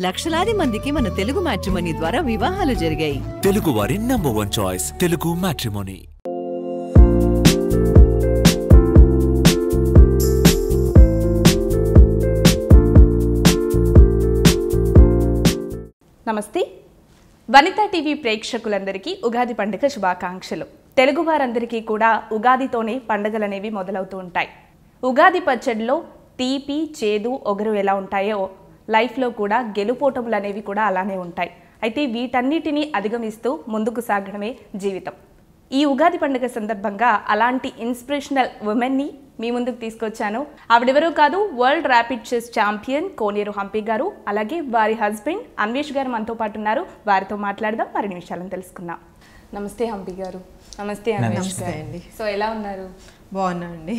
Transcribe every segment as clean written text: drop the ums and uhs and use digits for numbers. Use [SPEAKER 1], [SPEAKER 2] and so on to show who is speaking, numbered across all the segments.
[SPEAKER 1] లక్షలాది మందికి మన తెలుగు మ్యాట్రిమోనీ ద్వారా వివాహాలు జరిగాయి.
[SPEAKER 2] తెలుగు వారి నంబర్ 1 చాయిస్ తెలుగు మ్యాట్రిమోనీ.
[SPEAKER 3] నమస్తే. వనితా టీవీ ప్రేక్షకులందరికీ ఉగాది పండుగ శుభాకాంక్షలు. తెలుగు వారందరికీ కూడా ఉగాదితోనే పండుగలనేవి మొదలవుతూ ఉంటాయి. ఉగాది పచ్చడిలో తీపి, చేదు, ఒగరు ఎలా ఉంటాయో లైఫ్లో కూడా గెలుపోటములు అనేవి కూడా అలానే ఉంటాయి. అయితే వీటన్నిటినీ అధిగమిస్తూ ముందుకు సాగడమే జీవితం. ఈ ఉగాది పండుగ సందర్భంగా అలాంటి ఇన్స్పిరేషనల్ ఉమెన్ని మీ ముందుకు తీసుకొచ్చాను. ఆవిడెవరూ కాదు, వరల్డ్ ర్యాపిడ్ చెస్ ఛాంపియన్ కోనేరు హంపి గారు. అలాగే వారి హస్బెండ్ అన్వేష్ గారు మనతో పాటు ఉన్నారు. వారితో మాట్లాడదాం, మరిన్ని విషయాలను తెలుసుకుందాం. నమస్తే హంపి గారు. నమస్తే అన్వేష్ గారు. సో ఎలా ఉన్నారు?
[SPEAKER 4] బాగున్నానండి.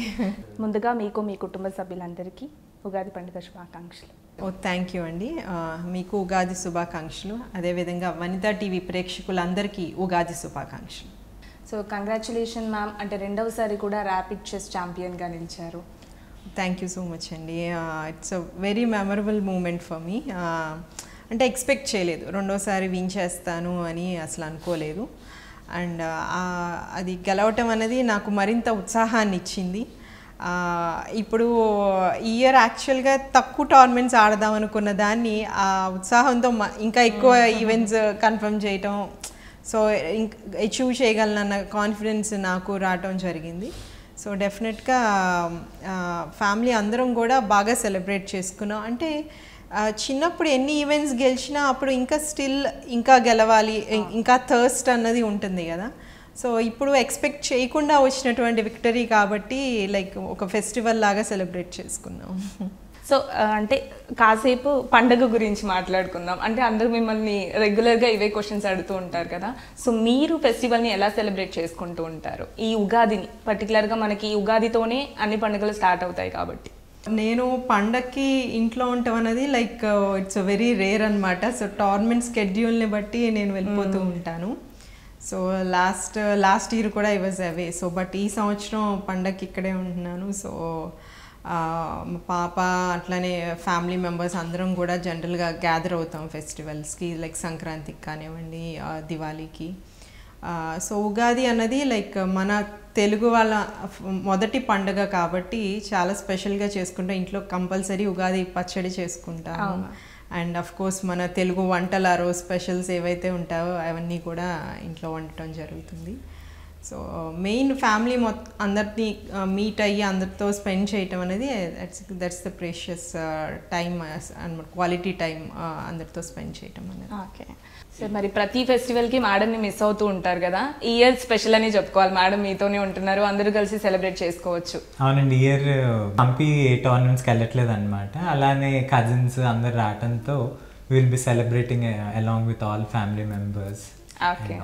[SPEAKER 3] ముందుగా మీకు, మీ కుటుంబ సభ్యులందరికీ ఉగాది పండుగ శుభాకాంక్షలు.
[SPEAKER 4] థ్యాంక్ యూ అండి. మీకు ఉగాది శుభాకాంక్షలు. అదేవిధంగా వనితా టీవీ ప్రేక్షకులందరికీ ఉగాది శుభాకాంక్షలు.
[SPEAKER 3] So congratulation ma'am. అంటే రెండవసారి కూడా ర్యాపిడ్ చెస్ ఛాంపియన్గా నిలిచారు.
[SPEAKER 4] థ్యాంక్ యూ సో మచ్ అండి. It's a very memorable moment for me. అంటే ఎక్స్పెక్ట్ చేయలేదు రెండోసారి విన్ చేస్తాను అని అసలు అనుకోలేదు. అండ్ అది గెలవటం అనేది నాకు మరింత ఉత్సాహాన్ని ఇచ్చింది. ఇప్పుడు ఈ ఇయర్ యాక్చువల్గా తక్కువ టోర్నమెంట్స్ ఆడదాం అనుకున్న దాన్ని ఆ ఉత్సాహంతో ఇంకా ఎక్కువ ఈవెంట్స్ కన్ఫర్మ్ చేయటం, సో అచీవ్ చేయగలనన్న కాన్ఫిడెన్స్ నాకు రావటం జరిగింది. సో డెఫినెట్గా ఫ్యామిలీ అందరం కూడా బాగా సెలబ్రేట్ చేసుకున్నాం. అంటే చిన్నప్పుడు ఎన్ని ఈవెంట్స్ గెలిచినా అప్పుడు ఇంకా స్టిల్ ఇంకా గెలవాలి, ఇంకా థర్స్ట్ అన్నది ఉంటుంది కదా. సో ఇప్పుడు ఎక్స్పెక్ట్ చేయకుండా వచ్చినటువంటి విక్టరీ కాబట్టి లైక్ ఒక ఫెస్టివల్ లాగా సెలబ్రేట్ చేసుకున్నాం.
[SPEAKER 3] సో అంటే కాసేపు పండగ గురించి మాట్లాడుకుందాం. అంటే అందరూ మిమ్మల్ని రెగ్యులర్గా ఇవే క్వశ్చన్స్ అడుగుతూ ఉంటారు కదా. సో మీరు ఫెస్టివల్ని ఎలా సెలబ్రేట్ చేసుకుంటూ ఉంటారు? ఈ ఉగాదిని పర్టికులర్గా మనకి ఈ ఉగాదితోనే అన్ని పండుగలు స్టార్ట్ అవుతాయి కాబట్టి.
[SPEAKER 4] నేను పండగకి ఇంట్లో ఉండటం అనేది లైక్ ఇట్స్ వెరీ రేర్ అనమాట. సో టోర్నమెంట్ స్కెడ్యూల్ని బట్టి నేను వెళ్ళిపోతూ ఉంటాను. సో లాస్ట్ ఇయర్ కూడా I was away. So but ఈ సంవత్సరం పండగకి ఇక్కడే ఉంటున్నాను. సో మా పాప అట్లనే ఫ్యామిలీ మెంబర్స్ అందరం కూడా జనరల్గా గ్యాదర్ అవుతాం ఫెస్టివల్స్కి, లైక్ సంక్రాంతికి కానివ్వండి, దివాళీకి. సో ఉగాది అన్నది లైక్ మన తెలుగు వాళ్ళ మొదటి పండుగ కాబట్టి చాలా స్పెషల్గా చేసుకుంటాం. ఇంట్లో కంపల్సరీ ఉగాది పచ్చడి చేసుకుంటాము. అండ్ అఫ్ కోర్స్ మన తెలుగు వంటలు ఆ రోజు స్పెషల్స్ ఏవైతే ఉంటాయో అవన్నీ కూడా ఇంట్లో వండటం జరుగుతుంది. సో మెయిన్ ఫ్యామిలీ అందరినీ మీట్ అయ్యి అందరితో స్పెండ్ చేయటం అనేది that's the precious time and quality time అందరితో స్పెండ్ చేయటం అనేది.
[SPEAKER 3] ఓకే. సో మరి ప్రతి ఫెస్టివల్కి మేడంని మిస్ అవుతూ ఉంటారు కదా. ఈ ఇయర్ స్పెషల్ అని చెప్పుకోవాలి. మేడం మీతోనే ఉంటున్నారు, అందరూ కలిసి సెలబ్రేట్ చేసుకోవచ్చు.
[SPEAKER 5] అవునండి, ఇయర్ హంపి ఏ టోర్నమెంట్స్కి వెళ్ళట్లేదు అనమాట. అలానే కజిన్స్ అందరు రావడంతో will be celebrating along with all family members.
[SPEAKER 3] Okay.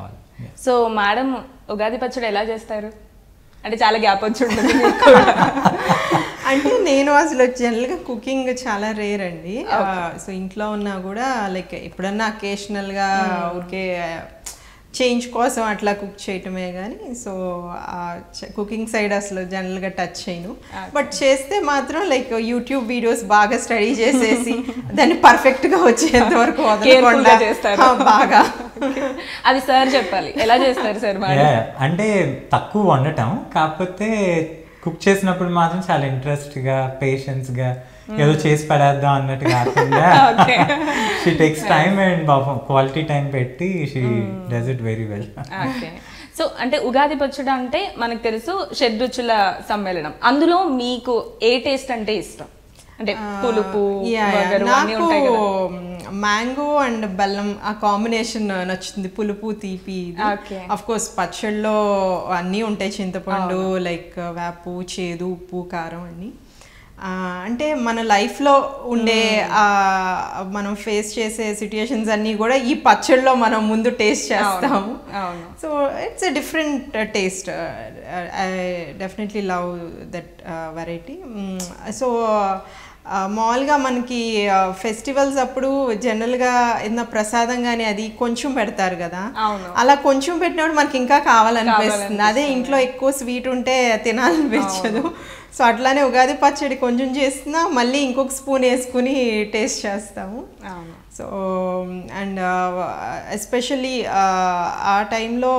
[SPEAKER 3] So madam Ugadi పచ్చడి ఎలా చేస్తారు? అంటే చాలా గ్యాప్ వచ్చి ఉంటుంది మీకు.
[SPEAKER 4] అంటే నేను అసలు జనరల్గా కుకింగ్ చాలా రేర్ అండి. సో ఇంట్లో ఉన్నా కూడా లైక్ ఎప్పుడన్నా అకేషనల్గా ఊరికే చేంజ్ కోసం అట్లా కుక్ చేయటమే కానీ సో కుకింగ్ సైడ్ అసలు జనరల్గా టచ్ చేయను. బట్ చేస్తే మాత్రం లైక్ యూట్యూబ్ వీడియోస్ బాగా స్టడీ చేసేసి దాన్ని పర్ఫెక్ట్గా వచ్చేంత వరకు
[SPEAKER 3] చేస్తారు
[SPEAKER 4] బాగా.
[SPEAKER 3] అది సార్ చెప్పాలి, ఎలా చేస్తారు సార్?
[SPEAKER 5] అంటే తక్కువ వండటం, కాకపోతే కుక్ చేసినప్పుడు మాత్రం చాలా ఇంట్రెస్ట్గా, పేషెన్స్గా ఏదో చేసి పడేద్దాం అన్నట్టు కాకుండా she takes time and quality time పెట్టి she does it very well.
[SPEAKER 3] Okay. So అంటే ఉగాది పచ్చడి అంటే మనకు తెలుసు షడ్రుచుల సమ్మేళనం. అందులో మీకు ఏ టేస్ట్ అంటే ఇష్టం? అంటే పులుపు,
[SPEAKER 4] నాకు మ్యాంగో అండ్ బెల్లం ఆ కాంబినేషన్ నచ్చుతుంది. పులుపు, తీపి. అఫ్ కోర్స్ పచ్చళ్ళలో అన్నీ ఉంటాయి, చింతపండు, లైక్ వేపు, చేదు, ఉప్పు, కారం అన్నీ. అంటే మన లైఫ్లో ఉండే మనం ఫేస్ చేసే సిట్యుయేషన్స్ అన్నీ కూడా ఈ పచ్చళ్ళలో మనం ముందు టేస్ట్ చేస్తాము. So it's a different taste. I definitely love that variety. So మామూలుగా మనకి ఫెస్టివల్స్ అప్పుడు జనరల్గా ఏదైనా ప్రసాదం కానీ అది కొంచెం పెడతారు కదా, అలా కొంచెం పెట్టినప్పుడు మనకి ఇంకా కావాలనిపిస్తుంది. అదే ఇంట్లో ఎక్కువ స్వీట్ ఉంటే తినాలనిపించదు. సో అట్లానే ఉగాది పచ్చడి కొంచెం చేస్తున్నా మళ్ళీ ఇంకొక స్పూన్ వేసుకుని టేస్ట్ చేస్తాము. సో అండ్ ఎస్పెషల్లీ ఆ టైంలో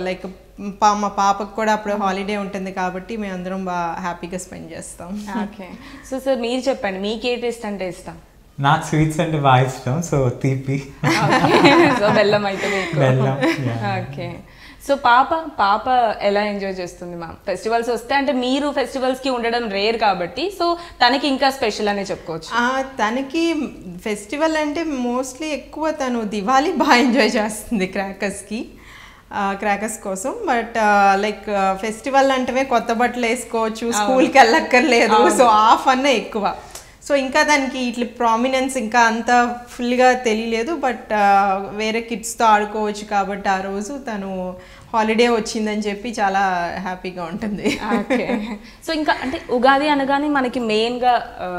[SPEAKER 4] లైక్ మా పాపకు కూడా అప్పుడు హాలిడే ఉంటుంది కాబట్టి మేము అందరం బాగా హ్యాపీగా స్పెండ్ చేస్తాం.
[SPEAKER 3] ఓకే. సో సార్ మీరు చెప్పండి, మీకు ఏ టేస్ట్ అంటే ఇష్టం?
[SPEAKER 5] నాకు స్వీట్స్ అంటే బాగా ఇష్టం. సో తీపి,
[SPEAKER 3] సో బెల్లం అయితే
[SPEAKER 5] బెల్లం.
[SPEAKER 3] ఓకే. సో పాప ఎలా ఎంజాయ్ చేస్తుంది మ్యామ్ ఫెస్టివల్స్ వస్తే? అంటే మీరు ఫెస్టివల్స్కి ఉండడం రేర్ కాబట్టి సో తనకి ఇంకా స్పెషల్ అనే చెప్పుకోవచ్చు.
[SPEAKER 4] తనకి ఫెస్టివల్ అంటే మోస్ట్లీ ఎక్కువ తను దివాళీ బాగా ఎంజాయ్ చేస్తుంది క్రాకర్స్ కోసం. బట్ లైక్ ఫెస్టివల్ అంటే కొత్త బట్టలు వేసుకోవచ్చు, స్కూల్కి వెళ్ళక్కర్లేదు. సో ఆ ఫన్ ఎక్కువ. సో ఇంకా దానికి ఇట్లా ప్రామినెన్స్ ఇంకా అంత ఫుల్గా తెలియలేదు. బట్ వేరే కిడ్స్తో ఆడుకోవచ్చు కాబట్టి ఆ రోజు తను హాలిడే వచ్చిందని చెప్పి చాలా హ్యాపీగా ఉంటుంది.
[SPEAKER 3] ఓకే. సో ఇంకా అంటే ఉగాది అనగానే మనకి మెయిన్గా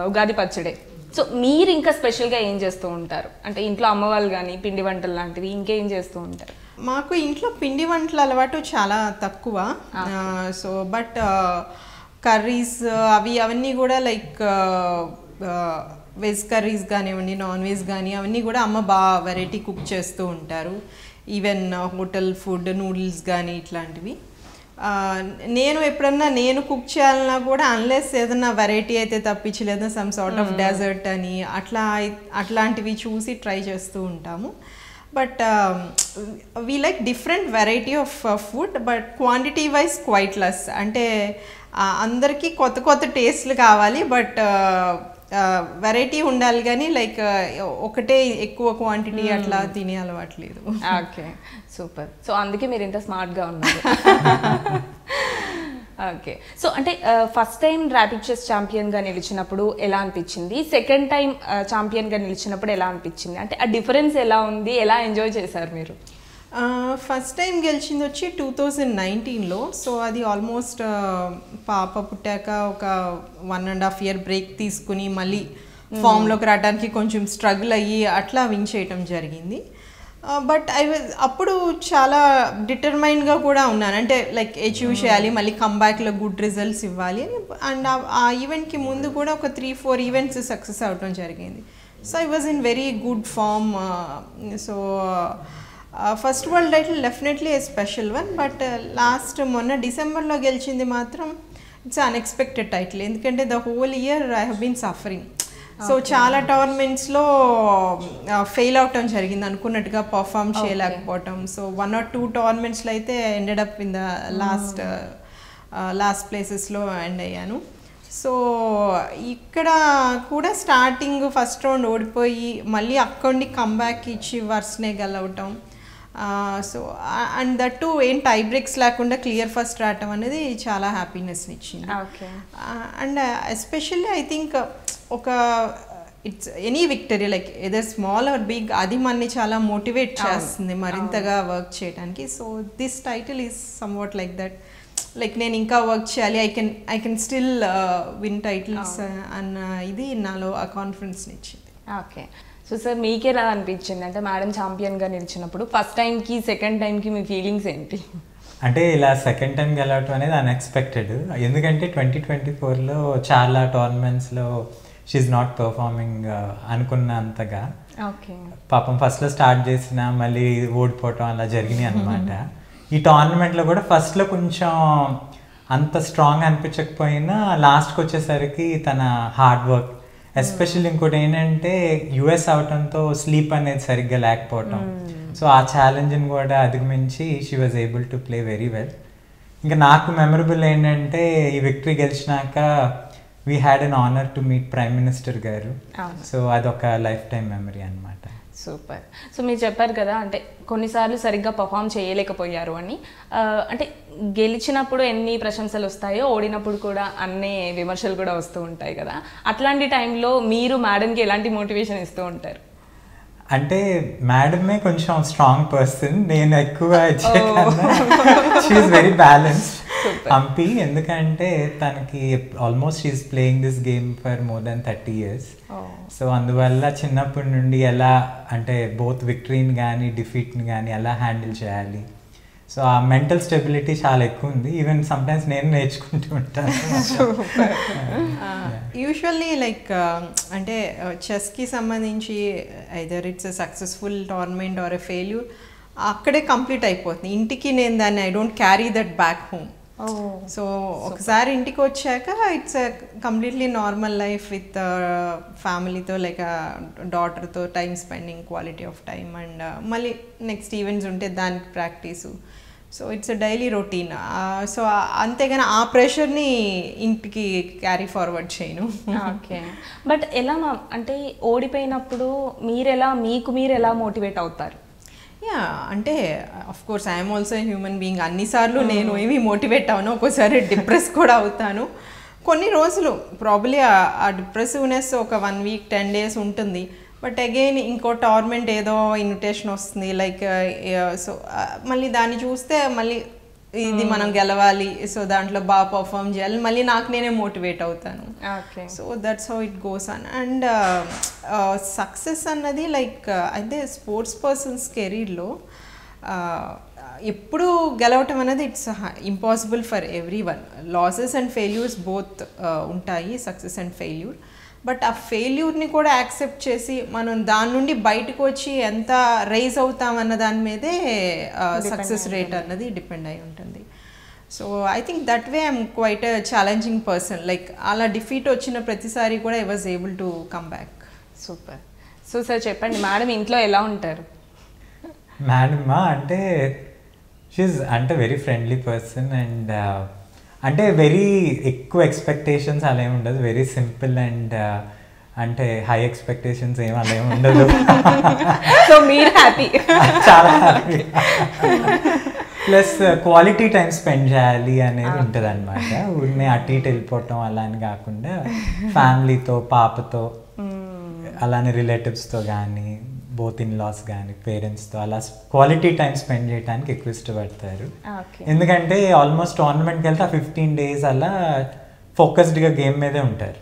[SPEAKER 3] ఉగాది పచ్చడే. సో మీరు ఇంకా స్పెషల్గా ఏం చేస్తూ ఉంటారు? అంటే ఇంట్లో అమ్మవాళ్ళు కానీ పిండి వంటలు లాంటివి ఇంకేం చేస్తూ ఉంటారు?
[SPEAKER 4] మాకు ఇంట్లో పిండి వంటల అలవాటు చాలా తక్కువ. సో బట్ కర్రీస్ అవన్నీ కూడా లైక్ వెజ్ కర్రీస్ కానివ్వండి, నాన్ వెజ్ కానీ అవన్నీ కూడా అమ్మ బాగా వెరైటీ కుక్ చేస్తూ ఉంటారు. ఈవెన్ హోటల్ ఫుడ్, నూడిల్స్ కానీ ఇట్లాంటివి. నేను ఎప్పుడన్నా నేను కుక్ చేయాలన్నా కూడా అన్లెస్ ఏదన్నా వెరైటీ అయితే తప్పించలేదు, సమ్ సార్ట్ ఆఫ్ డెజర్ట్ అని అట్లాంటివి చూసి ట్రై చేస్తూ ఉంటాము. But we like different variety of food, but quantity wise quite less. అంటే అందరికీ కొత్త కొత్త టేస్ట్లు కావాలి, బట్ వెరైటీ ఉండాలి కానీ లైక్ ఒకటే ఎక్కువ క్వాంటిటీ అట్లా తినే అలవాట్లేదు.
[SPEAKER 3] Okay, super. సో అందుకే మీరు ఇంత స్మార్ట్గా ఉన్నారు. ఓకే. సో అంటే ఫస్ట్ టైం ర్యాపిడ్ చెస్ ఛాంపియన్గా నిలిచినప్పుడు ఎలా అనిపించింది? సెకండ్ టైం ఛాంపియన్గా నిలిచినప్పుడు ఎలా అనిపించింది? అంటే ఆ డిఫరెన్స్ ఎలా ఉంది? ఎలా ఎంజాయ్ చేశారు మీరు?
[SPEAKER 4] ఫస్ట్ టైం గెలిచింది వచ్చి 2019లో. సో అది ఆల్మోస్ట్ పాప పుట్టాక ఒక 1.5 year బ్రేక్ తీసుకుని మళ్ళీ ఫామ్లోకి రావడానికి కొంచెం స్ట్రగుల్ అయ్యి అట్లా విన్ చేయటం జరిగింది. బట్ అప్పుడు చాలా డిటర్మైన్డ్గా కూడా ఉన్నాను. అంటే లైక్ అచీవ్ చేయాలి, మళ్ళీ కంబ్యాక్లో గుడ్ రిజల్ట్స్ ఇవ్వాలి అని. అండ్ ఆ ఈవెంట్కి ముందు కూడా ఒక 3-4 ఈవెంట్స్ సక్సెస్ అవటం జరిగింది. So I was in very good form. So first world title definitely a special one. But last మొన్న డిసెంబర్లో గెలిచింది మాత్రం ఇట్స్ అన్ఎక్స్పెక్టెడ్ టైటిల్. ఎందుకంటే the whole year I have been suffering. So చాలా టోర్నమెంట్స్లో ఫెయిల్ అవటం జరిగింది, అనుకున్నట్టుగా పర్ఫామ్ చేయలేకపోవటం. సో 1 or 2 టోర్నమెంట్స్లో అయితే ended up in the last ప్లేసెస్లో ఎండ్ అయ్యాను. సో ఇక్కడ కూడా స్టార్టింగ్ ఫస్ట్ రౌండ్ ఓడిపోయి మళ్ళీ అక్కడి కంబ్యాక్ ఇచ్చి వర్స్నే గెలవటం. సో అండ్ దట్ టు ఏం టై బ్రేక్స్ లేకుండా క్లియర్ ఫస్ట్ రావటం అనేది చాలా హ్యాపీనెస్ని ఇచ్చింది. అండ్ ఎస్పెషల్లీ ఐ థింక్ ఒక it's any victory like either small or big, అది మనని చాలా మోటివేట్ చేస్తుంది మరింతగా వర్క్ చేయడానికి. So this title is somewhat like that. Like నేను ఇంకా వర్క్ చేయాలి, I can still win titles అన్న ఇది నాలో ఆ కాన్ఫిడెన్స్ని ఇచ్చింది.
[SPEAKER 3] ఓకే. సో సార్ మీకు ఎలా అనిపించింది? అంటే మేడం ఛాంపియన్గా నిలిచినప్పుడు ఫస్ట్ టైంకి సెకండ్ టైంకి మీ ఫీలింగ్స్ ఏంటి?
[SPEAKER 5] అంటే ఇలా సెకండ్ టైం గెలవటం అనేది అన్ఎక్స్పెక్టెడ్. ఎందుకంటే 2024లో చాలా టోర్నమెంట్స్లో షీఈ్ నాట్ పర్ఫార్మింగ్ అనుకున్నంతగా. పాపం ఫస్ట్లో స్టార్ట్ చేసిన మళ్ళీ ఓడిపోవటం అలా జరిగినాయి అనమాట. ఈ టోర్నమెంట్లో కూడా ఫస్ట్లో కొంచెం అంత స్ట్రాంగ్ అనిపించకపోయినా లాస్ట్కి వచ్చేసరికి తన హార్డ్ వర్క్, ఎస్పెషల్లీ ఇంకోటి ఏంటంటే యుఎస్ అవటంతో స్లీప్ అనేది సరిగ్గా లేకపోవటం. సో ఆ ఛాలెంజ్ని కూడా అధిగమించి she was able to play very well. ఇంకా నాకు మెమరబుల్ ఏంటంటే ఈ విక్టరీ గెలిచినాక we had an honour to meet prime minister గారు. సో అదొక లైఫ్ టైం మెమరీ అనమాట.
[SPEAKER 3] సూపర్. సో మీరు చెప్పారు కదా అంటే కొన్నిసార్లు సరిగ్గా పర్ఫామ్ చేయలేకపోయారు అని. అంటే గెలిచినప్పుడు ఎన్ని ప్రశంసలు వస్తాయో ఓడినప్పుడు కూడా అన్ని విమర్శలు కూడా వస్తూ ఉంటాయి కదా. అట్లాంటి టైంలో మీరు మేడంకి ఎలాంటి మోటివేషన్ ఇస్తూ ఉంటారు?
[SPEAKER 5] అంటే మేడమే కొంచెం స్ట్రాంగ్ పర్సన్, నేను ఎక్కువ she is very balanced. Humpy. ఎందుకంటే తనకి almost she's playing this game for more than 30 years. So అందువల్ల చిన్నప్పటి నుండి ఎలా అంటే బోత్ విక్టరీని కానీ డిఫీట్ని కానీ ఎలా హ్యాండిల్ చేయాలి, సో ఆ మెంటల్ స్టెబిలిటీ చాలా ఎక్కువ ఉంది. ఈవెన్ సమ్టైమ్స్ నేను నేర్చుకుంటూ ఉంటాను.
[SPEAKER 4] యూజువల్లీ లైక్ అంటే చెస్కి సంబంధించి either it's a successful tournament or a failure అక్కడే కంప్లీట్ అయిపోతుంది. ఇంటికి నేను దాన్ని I don't carry that back home. So ఒకసారి ఇంటికి వచ్చాక it's completely normal life with ఫ్యామిలీతో లైక్ డాటర్తో time spending, quality of time, and మళ్ళీ నెక్స్ట్ ఈవెంట్స్ ఉంటే దానికి practice. So it's a daily routine. So అంతేగాని ఆ ప్రెషర్ని ఇంటికి క్యారీ ఫార్వర్డ్ చేయను.
[SPEAKER 3] ఓకే, బట్ ఎలా అంటే ఓడిపోయినప్పుడు మీరు ఎలా మోటివేట్ అవుతారు?
[SPEAKER 4] యా అంటే of course I'm also human being. అన్నిసార్లు నేను ఏమి మోటివేట్ అవును, ఒక్కోసారి డిప్రెస్ కూడా అవుతాను. కొన్ని రోజులు ప్రాబ్లీ ఆ డిప్రెసివ్నెస్ ఒక 1 week 10 days ఉంటుంది. బట్ అగైన్ ఇంకో టోర్నమెంట్ ఏదో ఇన్విటేషన్ వస్తుంది లైక్ సో మళ్ళీ దాన్ని చూస్తే మళ్ళీ ఇది మనం గెలవాలి, సో దాంట్లో బాగా పర్ఫామ్ చేయాలి, మళ్ళీ నాకు నేనే మోటివేట్ అవుతాను. So that's how it goes on. And success అన్నది లైక్ అయితే స్పోర్ట్స్ పర్సన్స్ కెరీర్లో ఎప్పుడు గెలవటం అనేది it's impossible for every one. Losses and failures both ఉంటాయి, సక్సెస్ అండ్ ఫెయిల్యూర్. బట్ ఆ ఫెయిల్యూర్ని కూడా యాక్సెప్ట్ చేసి మనం దాని నుండి బయటకు వచ్చి ఎంత రైజ్ అవుతామన్న దాని మీదే సక్సెస్ రేట్ అన్నది డిపెండ్ అయి ఉంటుంది. So I think that way I'm quite a challenging person. Like అలా డిఫీట్ వచ్చిన ప్రతిసారి కూడా I was able to come back.
[SPEAKER 3] Super. So sir చెప్పండి, మేడం ఇంట్లో ఎలా ఉంటారు?
[SPEAKER 5] మేడమా అంటే షీఈ్ అంటే వెరీ ఫ్రెండ్లీ పర్సన్ అండ్ అంటే వెరీ ఎక్కువ ఎక్స్పెక్టేషన్స్ అలా ఏమి ఉండదు. వెరీ సింపుల్ అండ్ అంటే హై ఎక్స్పెక్టేషన్స్ ఏమి అలా ఏమి ఉండదు.
[SPEAKER 3] సో మీరు హ్యాపీ?
[SPEAKER 5] చాలా happy. Plus quality time spend చేయాలి అనేది ఉంటుంది అనమాట. ఊరినే అటు ఇటు వెళ్ళిపోవటం అలా అని కాకుండా ఫ్యామిలీతో, పాపతో, అలానే రిలేటివ్స్తో కానీ, బోత్ ఇన్ లాస్ కానీ పేరెంట్స్తో అలా క్వాలిటీ టైం స్పెండ్ చేయడానికి ఎక్కువ ఇష్టపడతారు. ఎందుకంటే ఆల్మోస్ట్ టోర్నమెంట్కి వెళ్తే 15 days అలా ఫోకస్డ్గా గేమ్ మీదే ఉంటారు.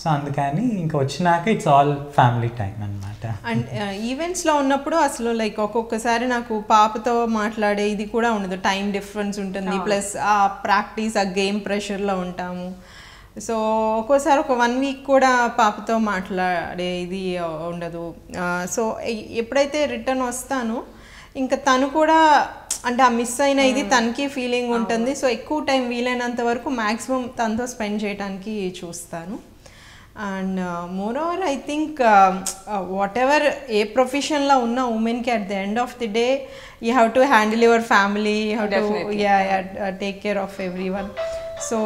[SPEAKER 5] సో అందుకని ఇంకా వచ్చినాక ఇట్స్ ఆల్ ఫ్యామిలీ టైం అనమాట.
[SPEAKER 4] అండ్ ఈవెంట్స్లో ఉన్నప్పుడు అసలు లైక్ ఒక్కొక్కసారి నాకు పాపతో మాట్లాడే ఇది కూడా ఉండదు. టైం డిఫరెన్స్ ఉంటుంది, ప్లస్ ఆ ప్రాక్టీస్ ఆ గేమ్ ప్రెషర్లో ఉంటాము. సో ఒక్కోసారి ఒక 1 week కూడా పాపతో మాట్లాడే ఇది ఉండదు. సో ఎప్పుడైతే రిటర్న్ వస్తానో ఇంకా తను కూడా అంటే ఆ మిస్ అయిన ఇది తనకి ఫీలింగ్ ఉంటుంది. సో ఎక్కువ టైం వీలైనంత వరకు మ్యాక్సిమం తనతో స్పెండ్ చేయడానికి చూస్తాను. And moreover I think whatever a ప్రొఫెషన్లో ఉన్న ఉమెన్కి at the end of the day you have to handle your family, you have to take care of everyone. So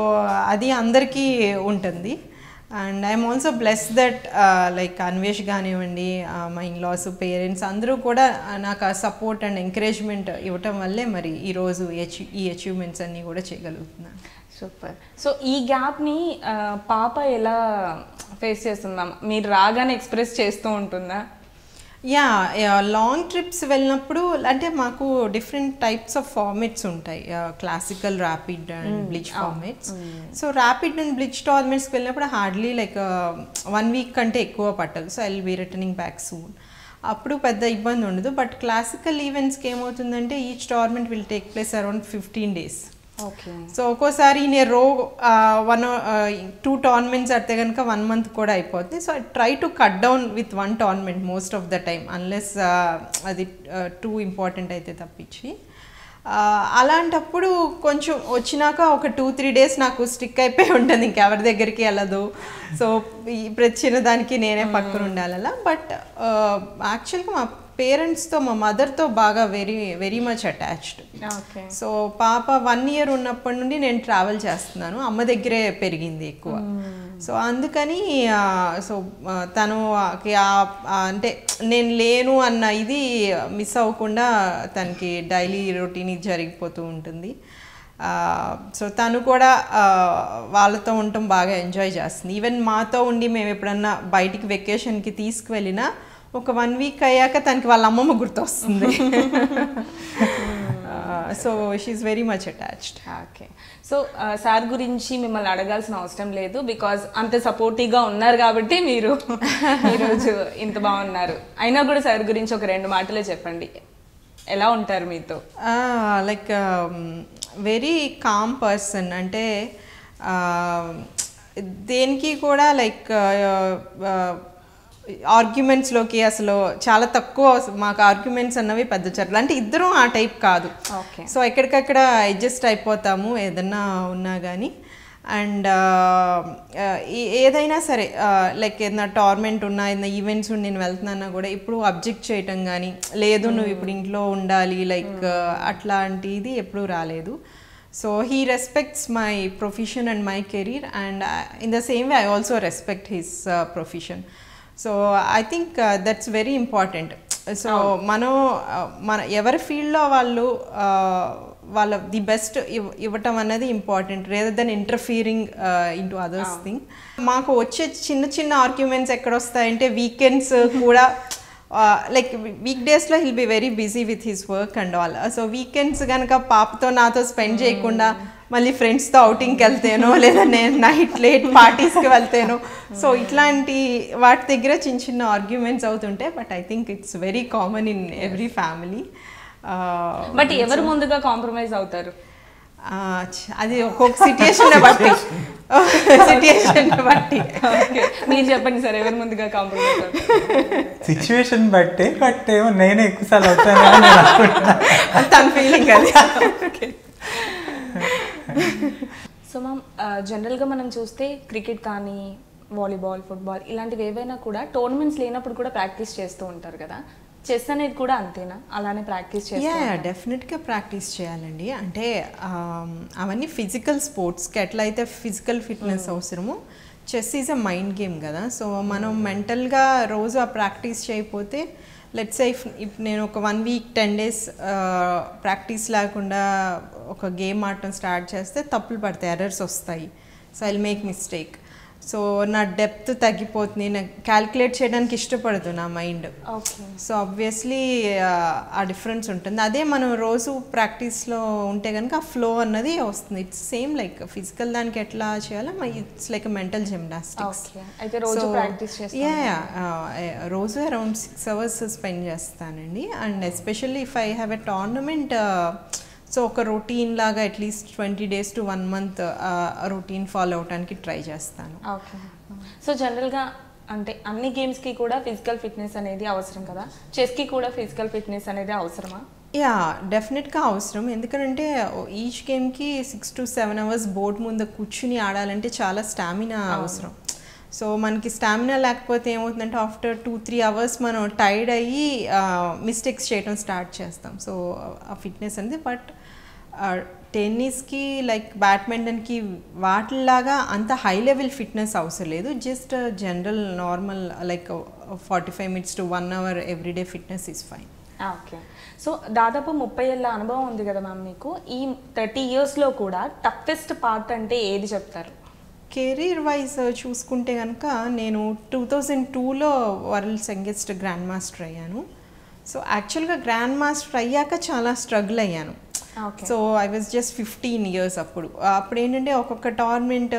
[SPEAKER 4] అది అందరికీ ఉంటుంది. And I'm also bless that like Anvesh కానివ్వండి, మా in-laws, parents అందరూ కూడా నాకు ఆ సపోర్ట్ అండ్ ఎంకరేజ్మెంట్ ఇవ్వటం వల్లే మరి ఈరోజు ఈ అచీవ్మెంట్స్ అన్నీ కూడా చేయగలుగుతున్నాను.
[SPEAKER 3] సూపర్. సో ఈ గ్యాప్ని పాప ఎలా ఫేస్ చేస్తుంది మ్యామ్? మీరు రాగానే ఎక్స్ప్రెస్ చేస్తూ ఉంటుందా?
[SPEAKER 4] యా, లాంగ్ ట్రిప్స్ వెళ్ళినప్పుడు అంటే మాకు డిఫరెంట్ టైప్స్ ఆఫ్ ఫార్మేట్స్ ఉంటాయి. Classical, rapid and blitz formats. So rapid and blitz టోర్నమెంట్స్కి వెళ్ళినప్పుడు హార్డ్లీ లైక్ 1 week కంటే ఎక్కువ పట్టదు. So I will be returning back soon. అప్పుడు పెద్ద ఇబ్బంది ఉండదు. బట్ క్లాసికల్ ఈవెంట్స్కి ఏమవుతుందంటే each tournament will take place around 15 days. So ఒక్కోసారి ఇన్ ఏ రో 1-2 tournaments అయితే కనుక 1 month కూడా అయిపోతుంది. So I try to cut down with 1 tournament most of the time, unless అది టూ ఇంపార్టెంట్ అయితే తప్పించి. అలాంటప్పుడు కొంచెం వచ్చినాక ఒక 2-3 days నాకు స్టిక్ అయిపోయి ఉంటుంది, ఇంకెవరి దగ్గరికి వెళ్ళదు. సో ప్రతి చిన్న దానికి నేనే పక్కన ఉండాలి అలా. బట్ యాక్చువల్గా మా పేరెంట్స్తో, మా మదర్తో బాగా వెరీ మచ్ అటాచ్డ్. సో పాప 1 year ఉన్నప్పటి నుండి నేను ట్రావెల్ చేస్తున్నాను, అమ్మ దగ్గరే పెరిగింది ఎక్కువ. సో అందుకని సో తను అంటే నేను లేను అన్న ఇది మిస్ అవ్వకుండా తనకి డైలీ రొటీన్ జరిగిపోతూ ఉంటుంది. సో తను కూడా వాళ్ళతో ఉండటం బాగా ఎంజాయ్ చేస్తుంది. ఈవెన్ మాతో ఉండి మేము ఎప్పుడన్నా బయటికి వెకేషన్కి తీసుకువెళ్ళినా ఒక 1 week అయ్యాక తనకి వాళ్ళ అమ్మమ్మ గుర్తొస్తుంది. So she's very much attached.
[SPEAKER 3] Okay. So sir గురించి మిమ్మల్ని అడగాల్సిన అవసరం లేదు, బికాజ్ అంత సపోర్టివ్గా ఉన్నారు కాబట్టి మీరు ఈరోజు ఇంత బాగున్నారు. అయినా కూడా సార్ గురించి ఒక 2 మాటలే చెప్పండి, ఎలా ఉంటారు మీతో?
[SPEAKER 4] లైక్ వెరీ కామ్ పర్సన్, అంటే దేనికి కూడా లైక్ ఆర్గ్యుమెంట్స్లోకి అసలు చాలా తక్కువ, మాకు ఆర్గ్యుమెంట్స్ అన్నవి పెద్ద చర్యలు, అంటే ఇద్దరం ఆ టైప్ కాదు. సో ఎక్కడికక్కడ అడ్జస్ట్ అయిపోతాము ఏదన్నా ఉన్నా కానీ. అండ్ ఏదైనా సరే లైక్ ఏదైనా టోర్నమెంట్ ఉన్నా ఏదైనా ఈవెంట్స్ నేను వెళ్తున్నా కూడా ఇప్పుడు అబ్జెక్ట్ చేయటం కానీ, లేదు నువ్వు ఇప్పుడు ఇంట్లో ఉండాలి లైక్ అట్లాంటిది ఎప్పుడూ రాలేదు. So he respects my profession and my career, and in the same way I also respect his profession. So I think that's very important. So మన ఎవరి ఫీల్డ్లో వాళ్ళ ది బెస్ట్ ఇవ్వటం అనేది important, rather than interfering into others thing. మాకు వచ్చే చిన్న చిన్న ఆర్గ్యుమెంట్స్ ఎక్కడొస్తాయంటే వీకెండ్స్ కూడా, లైక్ వీక్ డేస్లో hill be very busy with his work and all. So weekends కనుక పాపతో నాతో స్పెండ్ చేయకుండా మళ్ళీ ఫ్రెండ్స్తో అవుటింగ్కి వెళ్తేనో లేదా నేను నైట్ లేట్ పార్టీస్కి వెళ్తేనో, సో ఇట్లాంటి వాటి దగ్గర చిన్న చిన్న ఆర్గ్యుమెంట్స్ అవుతుంటాయి. But I think it's very common in every family.
[SPEAKER 3] But ఎవరు ముందుగా కాంప్రమైజ్ అవుతారు?
[SPEAKER 4] అది ఒక్కొక్క సిచ్యుయేషన్ బట్టి
[SPEAKER 3] మీరు చెప్పండి సార్, ఎవరు ముందుగా కాంప్రమైజ్ అవుతారు?
[SPEAKER 5] సిచ్యువేషన్ బట్టే, బట్ ఏమో నేనే ఎక్కువసార్లు అవుతాను
[SPEAKER 4] తన ఫీలింగ్ అది.
[SPEAKER 3] సో మ్యామ్, జనరల్గా మనం చూస్తే క్రికెట్ కానీ వాలీబాల్, ఫుట్బాల్ ఇలాంటివి ఏవైనా కూడా టోర్నమెంట్స్ లేనప్పుడు కూడా ప్రాక్టీస్ చేస్తూ ఉంటారు కదా, చెస్ అనేది కూడా అంతేనా? అలానే ప్రాక్టీస్ చేయాలి?
[SPEAKER 4] డెఫినెట్గా ప్రాక్టీస్ చేయాలండి. అంటే అవన్నీ ఫిజికల్ స్పోర్ట్స్కి ఎట్లయితే ఫిజికల్ ఫిట్నెస్ అవసరమో, chess is a mind game కదా. సో మనం మెంటల్గా రోజు ఆ ప్రాక్టీస్ చేయకపోతే, లెట్స్ సే ఇఫ్ నేను ఒక 1 వీక్ 10 days ప్రాక్టీస్ లేకుండా ఒక గేమ్ ఆడటం స్టార్ట్ చేస్తే తప్పులు పడతాయి, ఎర్రర్స్ వస్తాయి. So I will make mistake. So నా డెప్త్ తగ్గిపోతుంది, నేను క్యాల్కులేట్ చేయడానికి ఇష్టపడదు నా మైండ్. సో ఆబ్వియస్లీ ఆ డిఫరెన్స్ ఉంటుంది. అదే మనం రోజు ప్రాక్టీస్లో ఉంటే కనుక ఆ ఫ్లో అన్నది వస్తుంది. ఇట్స్ సేమ్ లైక్ ఫిజికల్ దానికి ఎట్లా చేయాలో ఇట్స్ లైక్ మెంటల్ జిమ్నాస్టిక్స్. రోజు అరౌండ్ 6 hours స్పెండ్ చేస్తానండి. And especially if I have a tournament, so ఒక రొటీన్ లాగా at least 20 days to 1 month routine follow అవడానికి ట్రై చేస్తాను.
[SPEAKER 3] ఓకే. సో జనరల్గా అంటే అన్ని గేమ్స్కి కూడా ఫిజికల్ ఫిట్నెస్ అనేది అవసరం కదా, చెస్కి కూడా ఫిజికల్ ఫిట్నెస్ అనేది అవసరమా?
[SPEAKER 4] డెఫినెట్గా అవసరం. ఎందుకంటే ఈచ్ గేమ్కి 6 to 7 hours బోర్డ్ ముందు కూర్చుని ఆడాలంటే చాలా స్టామినా అవసరం. సో మనకి స్టామినా లేకపోతే ఏమవుతుందంటే ఆఫ్టర్ 2-3 hours మనం టైర్డ్ అయ్యి మిస్టేక్స్ చేయడం స్టార్ట్ చేస్తాం. సో ఆ ఫిట్నెస్ అనేది. బట్ టెన్నిస్కి లైక్ బ్యాడ్మింటన్కి వాటిలాగా అంత హై లెవెల్ ఫిట్నెస్ అవసరం లేదు. Just general normal like 45 minutes to 1 hour everyday fitness is fine.
[SPEAKER 3] Okay. So దాదాపు 30 ఏళ్ళ అనుభవం ఉంది కదా మ్యామ్ మీకు. ఈ 30 yearsలో కూడా టఫెస్ట్ పార్ట్ అంటే ఏది చెప్తారు?
[SPEAKER 4] కెరీర్ వైజ్ చూసుకుంటే కనుక నేను 2002లో వరల్డ్స్ యంగెస్ట్ గ్రాండ్ మాస్టర్ అయ్యాను. సో యాక్చువల్గా గ్రాండ్ మాస్టర్ అయ్యాక చాలా స్ట్రగుల్ అయ్యాను. So I was just 15 years అప్పుడు ఏంటంటే ఒక్కొక్క టోర్నమెంట్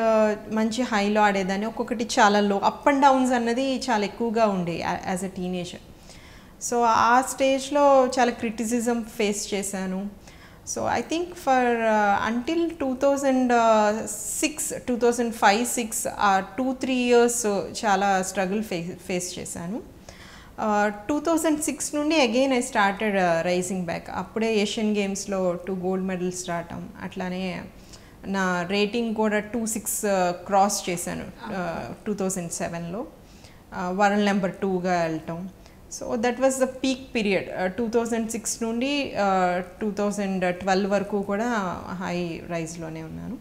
[SPEAKER 4] మంచి హైలో ఆడేదాన్ని, ఒక్కొక్కటి చాలా లో, అప్ అండ్ డౌన్స్ అన్నది చాలా ఎక్కువగా ఉండే యాజ్ ఎ టీనేజర్. సో ఆ స్టేజ్లో చాలా క్రిటిసిజం ఫేస్ చేశాను. So I think for until 2005-6 ఆ 2-3 years చాలా స్ట్రగుల్ ఫేస్ చేశాను. 2006 నుండి again I started rising back. అప్పుడే ఏషియన్ గేమ్స్లో 2 gold medals రావటం, అట్లానే నా రేటింగ్ కూడా 26 క్రాస్ చేశాను 2007లో, వరల్డ్ నెంబర్ 2గా వెళ్ళటం. So that was the peak period. 2006 నుండి 2012 వరకు కూడా హై రైజ్లోనే ఉన్నాను.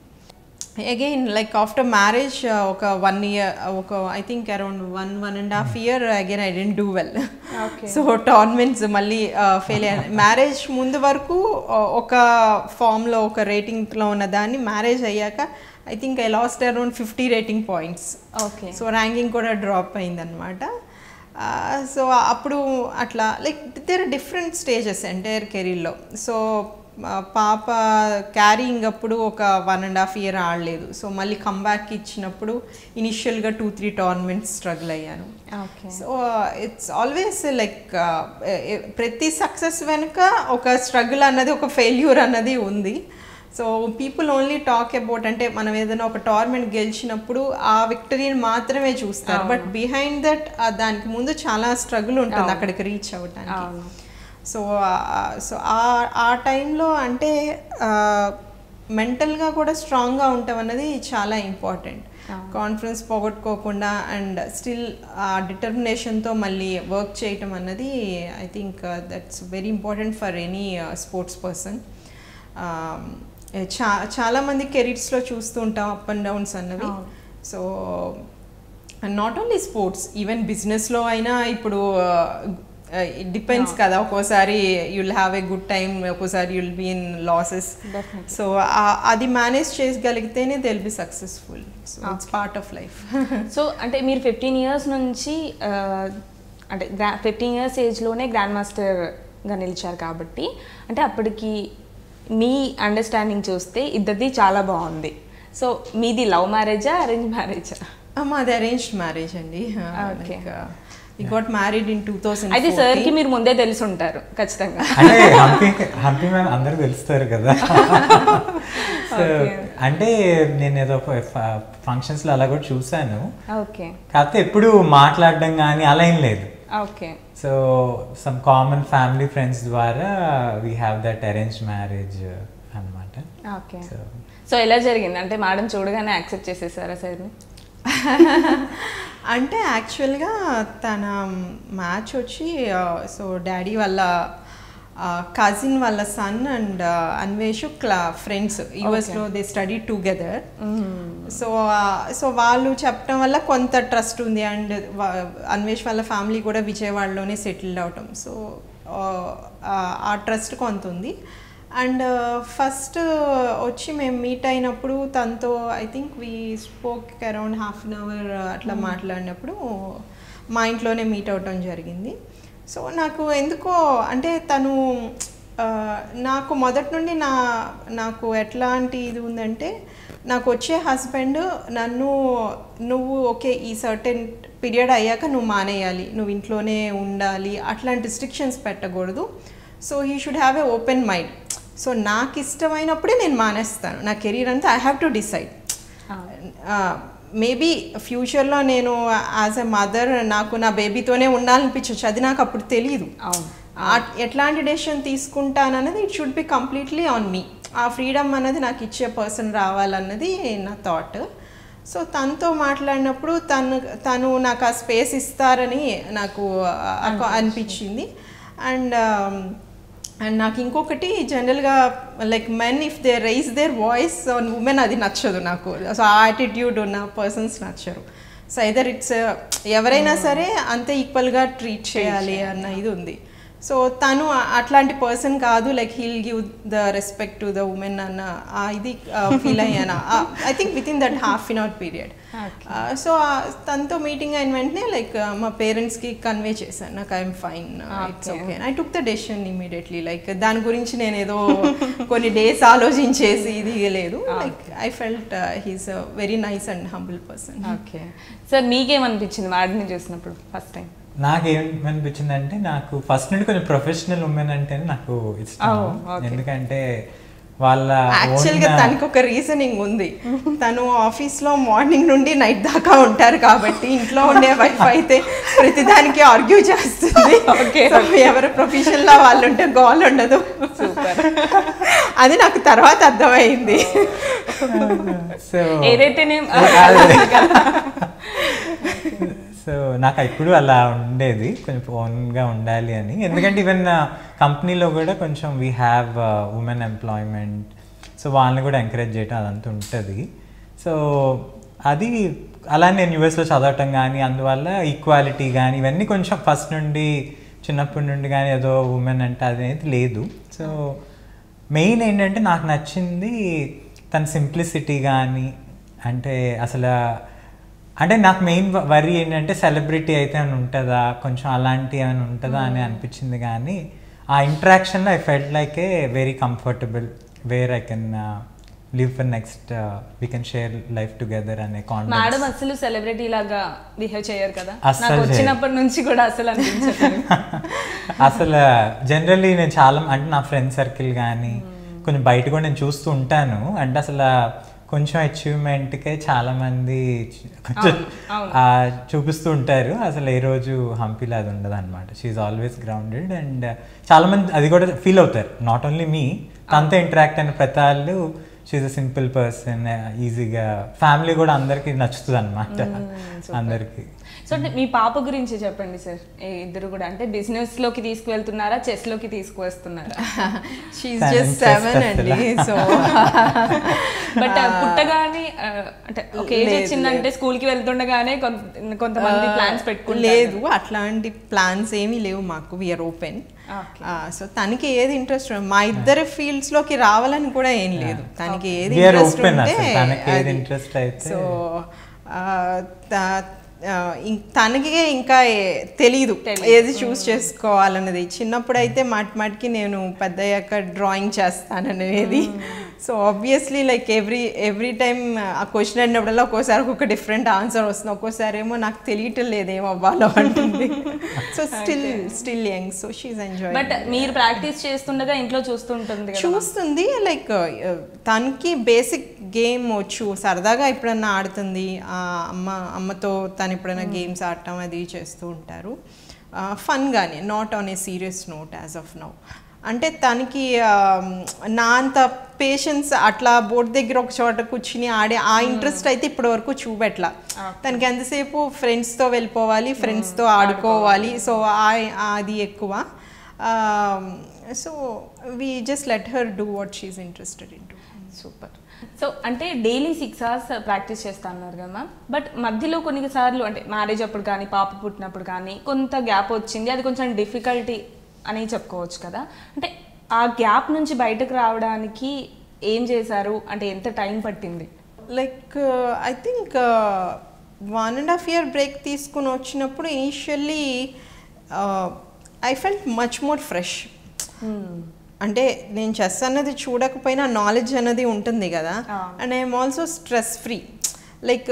[SPEAKER 4] అగైన్ లైక్ ఆఫ్టర్ మ్యారేజ్ ఒక 1 year, ఒక I think around 1.5 year again I didn't do well. So tournaments మళ్ళీ ఫెయిల్ అయ్యాను. మ్యారేజ్ ముందు వరకు ఒక ఫామ్లో ఒక రేటింగ్లో ఉన్న దాన్ని మ్యారేజ్ అయ్యాక I think I lost around 50 rating points.
[SPEAKER 3] Okay.
[SPEAKER 4] So ranking కూడా డ్రాప్ అయిందనమాట. సో అప్పుడు అట్లా like there are different stages entire కెరీర్లో. సో పాప క్యారింగ్ అప్పుడు ఒక 1.5 year ఆడలేదు. సో మళ్ళీ కమ్బ్యాక్ ఇచ్చినప్పుడు ఇనిషియల్గా 2-3 టోర్నమెంట్స్ స్ట్రగుల్ అయ్యాను. సో ఇట్స్ ఆల్వేస్ లైక్ ప్రతి సక్సెస్ వెనుక ఒక స్ట్రగుల్ అన్నది, ఒక ఫెయిల్యూర్ అన్నది ఉంది. So people only talk about, అంటే మనం ఏదైనా ఒక టోర్నమెంట్ గెలిచినప్పుడు ఆ విక్టరీని మాత్రమే చూస్తారు, బట్ బిహైండ్ దట్ దానికి ముందు చాలా స్ట్రగుల్ ఉంటుంది అక్కడికి రీచ్ అవ్వడానికి. సో ఆ టైంలో అంటే మెంటల్గా కూడా స్ట్రాంగ్గా ఉండటం అన్నది చాలా ఇంపార్టెంట్. కాన్ఫిడెన్స్ పోగొట్టుకోకుండా అండ్ స్టిల్ ఆ డిటర్మినేషన్తో మళ్ళీ వర్క్ చేయటం అన్నది I think that's very important for any sports person. చాలామంది కెరీర్స్లో చూస్తూ ఉంటాం అప్ అండ్ డౌన్స్ అన్నవి. So not only sports, even బిజినెస్లో అయినా ఇప్పుడు ఇట్ డిపెండ్స్ కదా, ఒక్కోసారి you'll have a good time, ఒక్కోసారి you'll be in losses. So అది మేనేజ్ చేయగలిగితేనే they will be successful. So it's part of life.
[SPEAKER 3] So అంటే మీరు 15 years నుంచి అంటే 15 years ఏజ్లోనే గ్రాండ్ మాస్టర్గా నిలిచారు కాబట్టి, అంటే అప్పటికి మీ అండర్స్టాండింగ్ చూస్తే ఇద్దరిది చాలా బాగుంది. సో మీది లవ్ మ్యారేజా అరేంజ్ మ్యారేజా?
[SPEAKER 4] మాది అరేంజ్డ్ మ్యారేజ్ అండి. We got married in 2014.
[SPEAKER 3] అయితే సార్కి మీరు ముందే తెలిసి ఉంటారు ఖచ్చితంగా.
[SPEAKER 5] అంటే హంపి మ్యామ్ అందరూ తెలుస్తారు కదా. అంటే నేను ఏదో ఫంక్షన్స్లో అలా కూడా చూసాను.
[SPEAKER 3] ఓకే.
[SPEAKER 5] కాకపోతే ఎప్పుడు మాట్లాడడం కానీ అలా ఏం లేదు.
[SPEAKER 3] Okay.
[SPEAKER 5] So some common family friends ద్వారా we have that arrange marriage అన్నమాట.
[SPEAKER 3] ఓకే. సో ఎలా జరిగింది? అంటే మేడం చూడగానే యాక్సెప్ట్ చేసేసారా సార్ని?
[SPEAKER 4] అంటే యాక్చువల్గా తన మ్యాచ్ వచ్చి సో డాడీ వాళ్ళ కజిన్ వాళ్ళ సన్ అండ్ అన్వేషు ఫ్రెండ్స్ యూఎస్లో దే స్టడీ టుగెదర్. సో వాళ్ళు చెప్పడం వల్ల కొంత ట్రస్ట్ ఉంది. అండ్ అన్వేష్ వాళ్ళ ఫ్యామిలీ కూడా విజయవాడలోనే సెటిల్డ్ అవటం. సో ఆ ట్రస్ట్ కొంత ఉంది. అండ్ ఫస్ట్ వచ్చి మేము మీట్ అయినప్పుడు తనతో I think we spoke around 1/2 hour అట్లా మాట్లాడినప్పుడు మా ఇంట్లోనే మీట్ అవటం జరిగింది. సో నాకు ఎందుకో అంటే తను నాకు మొదటి నుండి నాకు ఎట్లాంటి ఇది ఉందంటే, నాకు వచ్చే హస్బెండ్ నన్ను నువ్వు ఓకే ఈ సర్టెన్ పీరియడ్ అయ్యాక నువ్వు మానేయాలి, నువ్వు ఇంట్లోనే ఉండాలి, అట్లాంటి రిస్ట్రిక్షన్స్ పెట్టకూడదు. So he should have a open mind. So నాకు ఇష్టమైనప్పుడే నేను మానేస్తాను. నా కెరీర్ అంతా I have to decide. Maybe ఫ్యూచర్లో నేను యాజ్ ఎ మదర్ నాకు నా బేబీతోనే ఉండాలనిపించవచ్చు, అది నాకు అప్పుడు తెలియదు. ఎట్లాంటి డెసిషన్ తీసుకుంటానన్నది it should be completely on me. ఆ ఫ్రీడమ్ అన్నది నాకు ఇచ్చే పర్సన్ రావాలన్నది నా థాట్. సో తనతో మాట్లాడినప్పుడు తను నాకు ఆ స్పేస్ ఇస్తారని నాకు అనిపించింది. అండ్ నాకు ఇంకొకటి జనరల్గా like men if they raise their voice on women అది నచ్చదు నాకు. సో ఆ యాటిట్యూడ్ ఉన్న పర్సన్స్ నచ్చరు. సో ఐదర్ ఇట్స్ ఎవరైనా సరే అంతే ఈక్వల్గా ట్రీట్ చేయాలి అన్న ఇది ఉంది. సో తను అట్లాంటి పర్సన్ కాదు, like he'll give the respect to the women అన్న ఇది ఫీల్ అయ్యాను I think with in that 1/2 hour period. So తనతో మీటింగ్ అయిన వెంటనే లైక్ మా పేరెంట్స్కి కన్వే చేశాను నాకు I'm fine, it's okay. I took the decision immediately. Like దాని గురించి నేను ఏదో కొన్ని డేస్ ఆలోచించేసి ఇది లేదు. Like I felt he's a very nice and humble person.
[SPEAKER 3] Okay sir, మీకేమనిపించింది వాడిని చూసినప్పుడు ఫస్ట్ టైం?
[SPEAKER 5] నాకేమనిపించింది అంటే, నాకు ఫస్ట్ నుండి కొంచెం ప్రొఫెషనల్ ఉమెన్ అంటేనే నాకు ఇష్టం. ఎందుకంటే వాళ్ళ
[SPEAKER 4] యాక్చువల్గా తనకు ఒక రీజనింగ్ ఉంది. తను ఆఫీస్లో మార్నింగ్ నుండి నైట్ దాకా ఉంటారు కాబట్టి ఇంట్లో ఉండే వైఫ్ అయితే ప్రతిదానికి ఆర్గ్యూ చేస్తుంది. ఎవరు ప్రొఫెషనల్లా వాళ్ళు ఉంటే గోల్ ఉండదు. అది నాకు తర్వాత అర్థమైంది.
[SPEAKER 5] సో నాకు ఇప్పుడు అలా ఉండేది, కొంచెం ఓన్గా ఉండాలి అని. ఎందుకంటే ఈవెన్ కంపెనీలో కూడా కొంచెం we have women employment, so వాళ్ళని కూడా ఎంకరేజ్ చేయటం అదంతా ఉంటుంది. సో అది అలా నేను యూఎస్లో చదవటం కానీ, అందువల్ల ఈక్వాలిటీ కానీ ఇవన్నీ కొంచెం ఫస్ట్ నుండి చిన్నప్పటి నుండి కానీ ఏదో ఉమెన్ అంటే అనేది లేదు. సో మెయిన్ ఏంటంటే నాకు నచ్చింది తన సింప్లిసిటీ కానీ, అంటే అసలు అంటే నాకు మెయిన్ వరీ ఏంటంటే సెలబ్రిటీ అయితే అని ఉంటుందా, కొంచెం అలాంటి ఏమైనా ఉంటుందా అని అనిపించింది. కానీ ఆ ఇంటరాక్షన్లో I felt like a very comfortable where I can live for next we can share life together అనే కాన్ఫిడెన్స్.
[SPEAKER 3] మేడం అసలు సెలబ్రిటీ లాగా బిహేవ్ చేయరు కదా,
[SPEAKER 5] అస్సలు
[SPEAKER 3] నాకు వచ్చినప్పటి నుంచి కూడా అసలు అనిపించదు.
[SPEAKER 5] అసలు జనరల్లీ నేను చాలా అంటే నా ఫ్రెండ్ సర్కిల్ కానీ కొంచెం బయట కూడా నేను చూస్తూ ఉంటాను. అంటే అసలు కొంచెం అచీవ్మెంట్కే చాలామంది కొంచెం చూపిస్తూ ఉంటారు. అసలు ఏ రోజు హంపీలో అది ఉండదు అనమాట. షీఈ్ ఆల్వేస్ గ్రౌండెడ్ అండ్ చాలామంది అది కూడా ఫీల్ అవుతారు. నాట్ ఓన్లీ మీ, తనతో ఇంటరాక్ట్ అయిన ప్రతి వాళ్ళు షీఈ్ అ సింపుల్ పర్సన్, ఈజీగా ఫ్యామిలీ కూడా అందరికి నచ్చుతుంది అనమాట అందరికి.
[SPEAKER 3] సో అంటే మీ పాప గురించి చెప్పండి సార్. ఇద్దరు కూడా అంటే బిజినెస్ లోకి తీసుకువెళ్తున్నారా, చెస్ లోకి తీసుకువస్తున్నారా?
[SPEAKER 4] షీఈ్ జస్ట్ 7 అండి. సో
[SPEAKER 3] బట్ పుట్టగానే అంటే ఒక ఏజ్ వచ్చిందంటే స్కూల్ కి వెళ్తుండగానే కొంతమంది ప్లాన్స్ పెట్టుకుంటారు.
[SPEAKER 4] లేదు, అట్లాంటి ప్లాన్స్ ఏమీ లేవు మాకు. We are open. సో తనకి ఏది ఇంట్రెస్ట్, మా ఇద్దరు ఫీల్డ్స్ లోకి రావాలని కూడా ఏం లేదు. తనకి ఏది
[SPEAKER 5] ఇంట్రెస్ట్ ఉంటే
[SPEAKER 4] సో తనకి ఇంకా తెలీదు ఏది చూస్ చేసుకోవాలన్నది. చిన్నప్పుడు అయితే మాటికి నేను పెద్దయ్యాక డ్రాయింగ్ చేస్తాననేది. So obviously like every time ఆ క్వశ్చన్ అడినప్పుడల్లా ఒక్కోసారి ఒక డిఫరెంట్ ఆన్సర్ వస్తుంది. ఒక్కోసారి ఏమో నాకు తెలియటం లేదు ఏమో అవ్వాలో అంటుంది. So still young, so she's enjoying.
[SPEAKER 3] But మీరు ప్రాక్టీస్ చేస్తుండగా ఇంట్లో చూస్తుంది
[SPEAKER 4] లైక్ తనకి బేసిక్ గేమ్ వచ్చు, సరదాగా ఎప్పుడన్నా ఆడుతుంది. అమ్మతో తను ఎప్పుడైనా గేమ్స్ ఆడటం అది చేస్తూ ఉంటారు ఫన్గానే, not on a serious note as of now. అంటే తనకి నా అంత పేషెన్స్ అట్లా బోర్డు దగ్గర ఒక చోట కూర్చుని ఆడే ఆ ఇంట్రెస్ట్ అయితే ఇప్పటి వరకు చూపెట్లా. తనకి ఎంతసేపు ఫ్రెండ్స్తో వెళ్ళిపోవాలి, ఫ్రెండ్స్తో ఆడుకోవాలి. సో అది ఎక్కువ. So we just let her do what she's interested in to.
[SPEAKER 3] Super. So అంటే డైలీ 6 hours ప్రాక్టీస్ చేస్తా అన్నారు కదా మ్యామ్. బట్ మధ్యలో కొన్నిసార్లు అంటే మ్యారేజ్ అప్పుడు కానీ పాప పుట్టినప్పుడు కానీ కొంత గ్యాప్ వచ్చింది, అది కొంచెం డిఫికల్టీ అని చెప్పుకోవచ్చు కదా. అంటే ఆ గ్యాప్ నుంచి బయటకు రావడానికి ఏం చేశారు, అంటే ఎంత టైం పట్టింది?
[SPEAKER 4] Like I think 1.5 year break తీసుకుని వచ్చినప్పుడు initially I felt much more fresh. అంటే నేను చెస్ అన్నది చూడకపోయినా నాలెడ్జ్ అన్నది ఉంటుంది కదా. And I'm also stress free. Like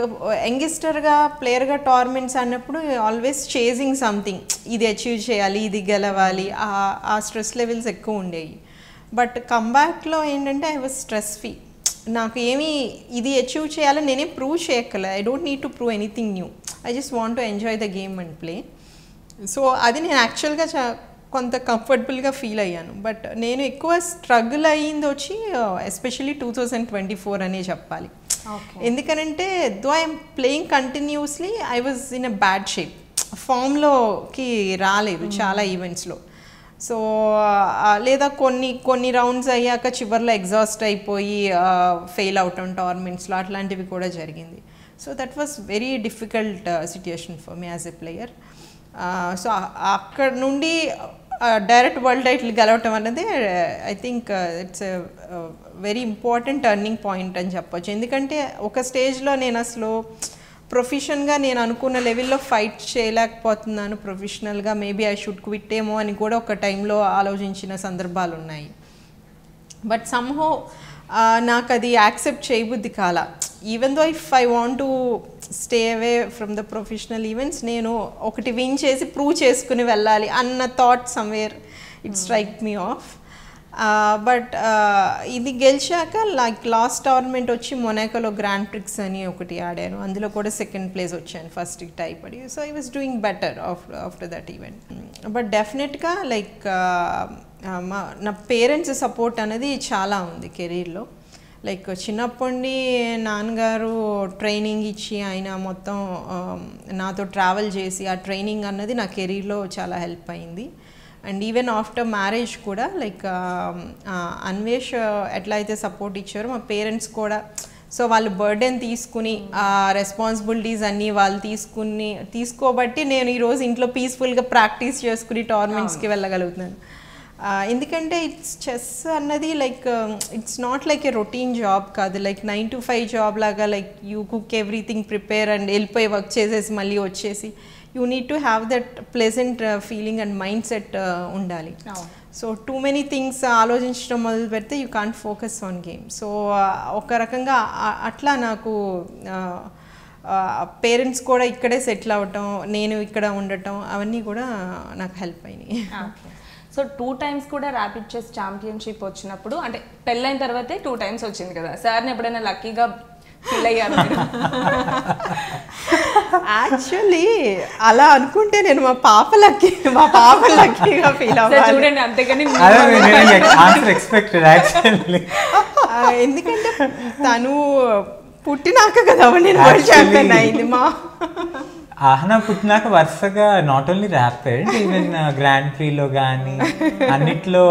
[SPEAKER 4] యంగిస్టర్గా ప్లేయర్గా టోర్నమెంట్స్ అన్నప్పుడు ఆల్వేస్ చేజింగ్ సంథింగ్, ఇది అచీవ్ చేయాలి, ఇది గెలవాలి, ఆ స్ట్రెస్ లెవెల్స్ ఎక్కువ ఉండేవి. బట్ కంబ్యాక్లో ఏంటంటే ఐ వాజ్ స్ట్రెస్ ఫ్రీ. నాకు ఏమీ ఇది అచీవ్ చేయాలని నేనేం ప్రూవ్ చేయక్కలే. I don't need to prove anything new. I just want to enjoy the game and play. So అది నేను యాక్చువల్గా కొంత కంఫర్టబుల్గా ఫీల్ అయ్యాను. బట్ నేను ఎక్కువ స్ట్రగుల్ అయ్యింది వచ్చి ఎస్పెషల్లీ 2024 అనే చెప్పాలి. ఎందుకనంటే though I'm playing continuously, I was in a bad shape. ఫామ్లోకి రాలేదు చాలా ఈవెంట్స్లో. సో లేదా కొన్ని రౌండ్స్ అయ్యాక చివర్లో ఎగ్జాస్ట్ అయిపోయి ఫెయిల్ అవటం టోర్నమెంట్స్లో, అట్లాంటివి కూడా జరిగింది. So that was very difficult situation for me as a player. So అక్కడ నుండి డైరెక్ట్ వరల్డ్ టైటిల్ గెలవటం అనేది I think it's very important turning point అని చెప్పొచ్చు. ఎందుకంటే ఒక స్టేజ్లో నేను అసలు ప్రొఫెషన్గా నేను అనుకున్న లెవెల్లో ఫైట్ చేయలేకపోతున్నాను ప్రొఫెషనల్గా, మేబీ ఐ షుడ్ క్విట్ ఏమో అని కూడా ఒక టైంలో ఆలోచించిన సందర్భాలు ఉన్నాయి. బట్ సమ్హౌ నాకు అది యాక్సెప్ట్ చేయబుద్ధి కాల. Even though if I want to stay away from the professional events, నేను ఒకటి విన్ చేసి ప్రూవ్ చేసుకుని వెళ్ళాలి అన్న thought somewhere it strike me of. But ఇది గెలిచాక లైక్ లాస్ట్ టోర్నమెంట్ వచ్చి మొనాకోలో గ్రాండ్ ప్రిక్స్ అని ఒకటి ఆడాను. అందులో కూడా 2nd place వచ్చాను, ఫస్ట్కి టై పడి. So I was doing better after that event. But డెఫినెట్గా లైక్ నా పేరెంట్స్ సపోర్ట్ అనేది చాలా ఉంది కెరీర్లో. లైక్ చిన్నప్పటి నాన్నగారు ట్రైనింగ్ ఇచ్చి ఆయన మొత్తం నాతో ట్రావెల్ చేసి ఆ ట్రైనింగ్ అన్నది నా కెరీర్లో చాలా హెల్ప్ అయింది. అండ్ ఈవెన్ ఆఫ్టర్ మ్యారేజ్ కూడా లైక్ అన్వేష్ ఎట్లా అయితే సపోర్ట్ ఇచ్చారో మా పేరెంట్స్ కూడా. సో వాళ్ళు బర్డెన్ తీసుకుని ఆ రెస్పాన్సిబిలిటీస్ అన్నీ వాళ్ళు తీసుకోబట్టి నేను ఈరోజు ఇంట్లో పీస్ఫుల్గా ప్రాక్టీస్ చేసుకుని టోర్నమెంట్స్కి వెళ్ళగలుగుతున్నాను. ఎందుకంటే చెస్ అన్నది like it's not like A routine job కాదు. లైక్ 9 to 5 జాబ్ లాగా like you cook everything, prepare and వెళ్ళిపోయి వర్క్ చేసేసి మళ్ళీ వచ్చేసి you need to have that pleasant feeling and mind set ఉండాలి. సో టూ మెనీ థింగ్స్ ఆలోచించడం మొదలు పెడితే you can't focus on game. So ఒక రకంగా అట్లా నాకు పేరెంట్స్ కూడా ఇక్కడే సెటిల్ అవ్వటం, నేను ఇక్కడ ఉండటం, అవన్నీ కూడా నాకు హెల్ప్ అయినాయి.
[SPEAKER 3] సో 2 times కూడా ర్యాపిడ్ చెస్ ఛాంపియన్షిప్ వచ్చినప్పుడు, అంటే పెళ్ళైన తర్వాతే 2 times వచ్చింది కదా, సార్ని ఎప్పుడైనా లక్కీగా ఫీల్ అయ్యారు?
[SPEAKER 4] యాక్చువల్లీ అలా అనుకుంటే నేను మా పాప లక్కీగా ఫీల్ అవ్వాలి.
[SPEAKER 3] చూడండి, అంతేగాని
[SPEAKER 4] ఎందుకంటే తను పుట్టినాక కదా నేను ఛాంపియన్ అయింది. మా
[SPEAKER 5] ఆహనా పుట్టినాక వరుసగా not only rapid, even grand ప్రీలో కానీ అన్నిట్లో,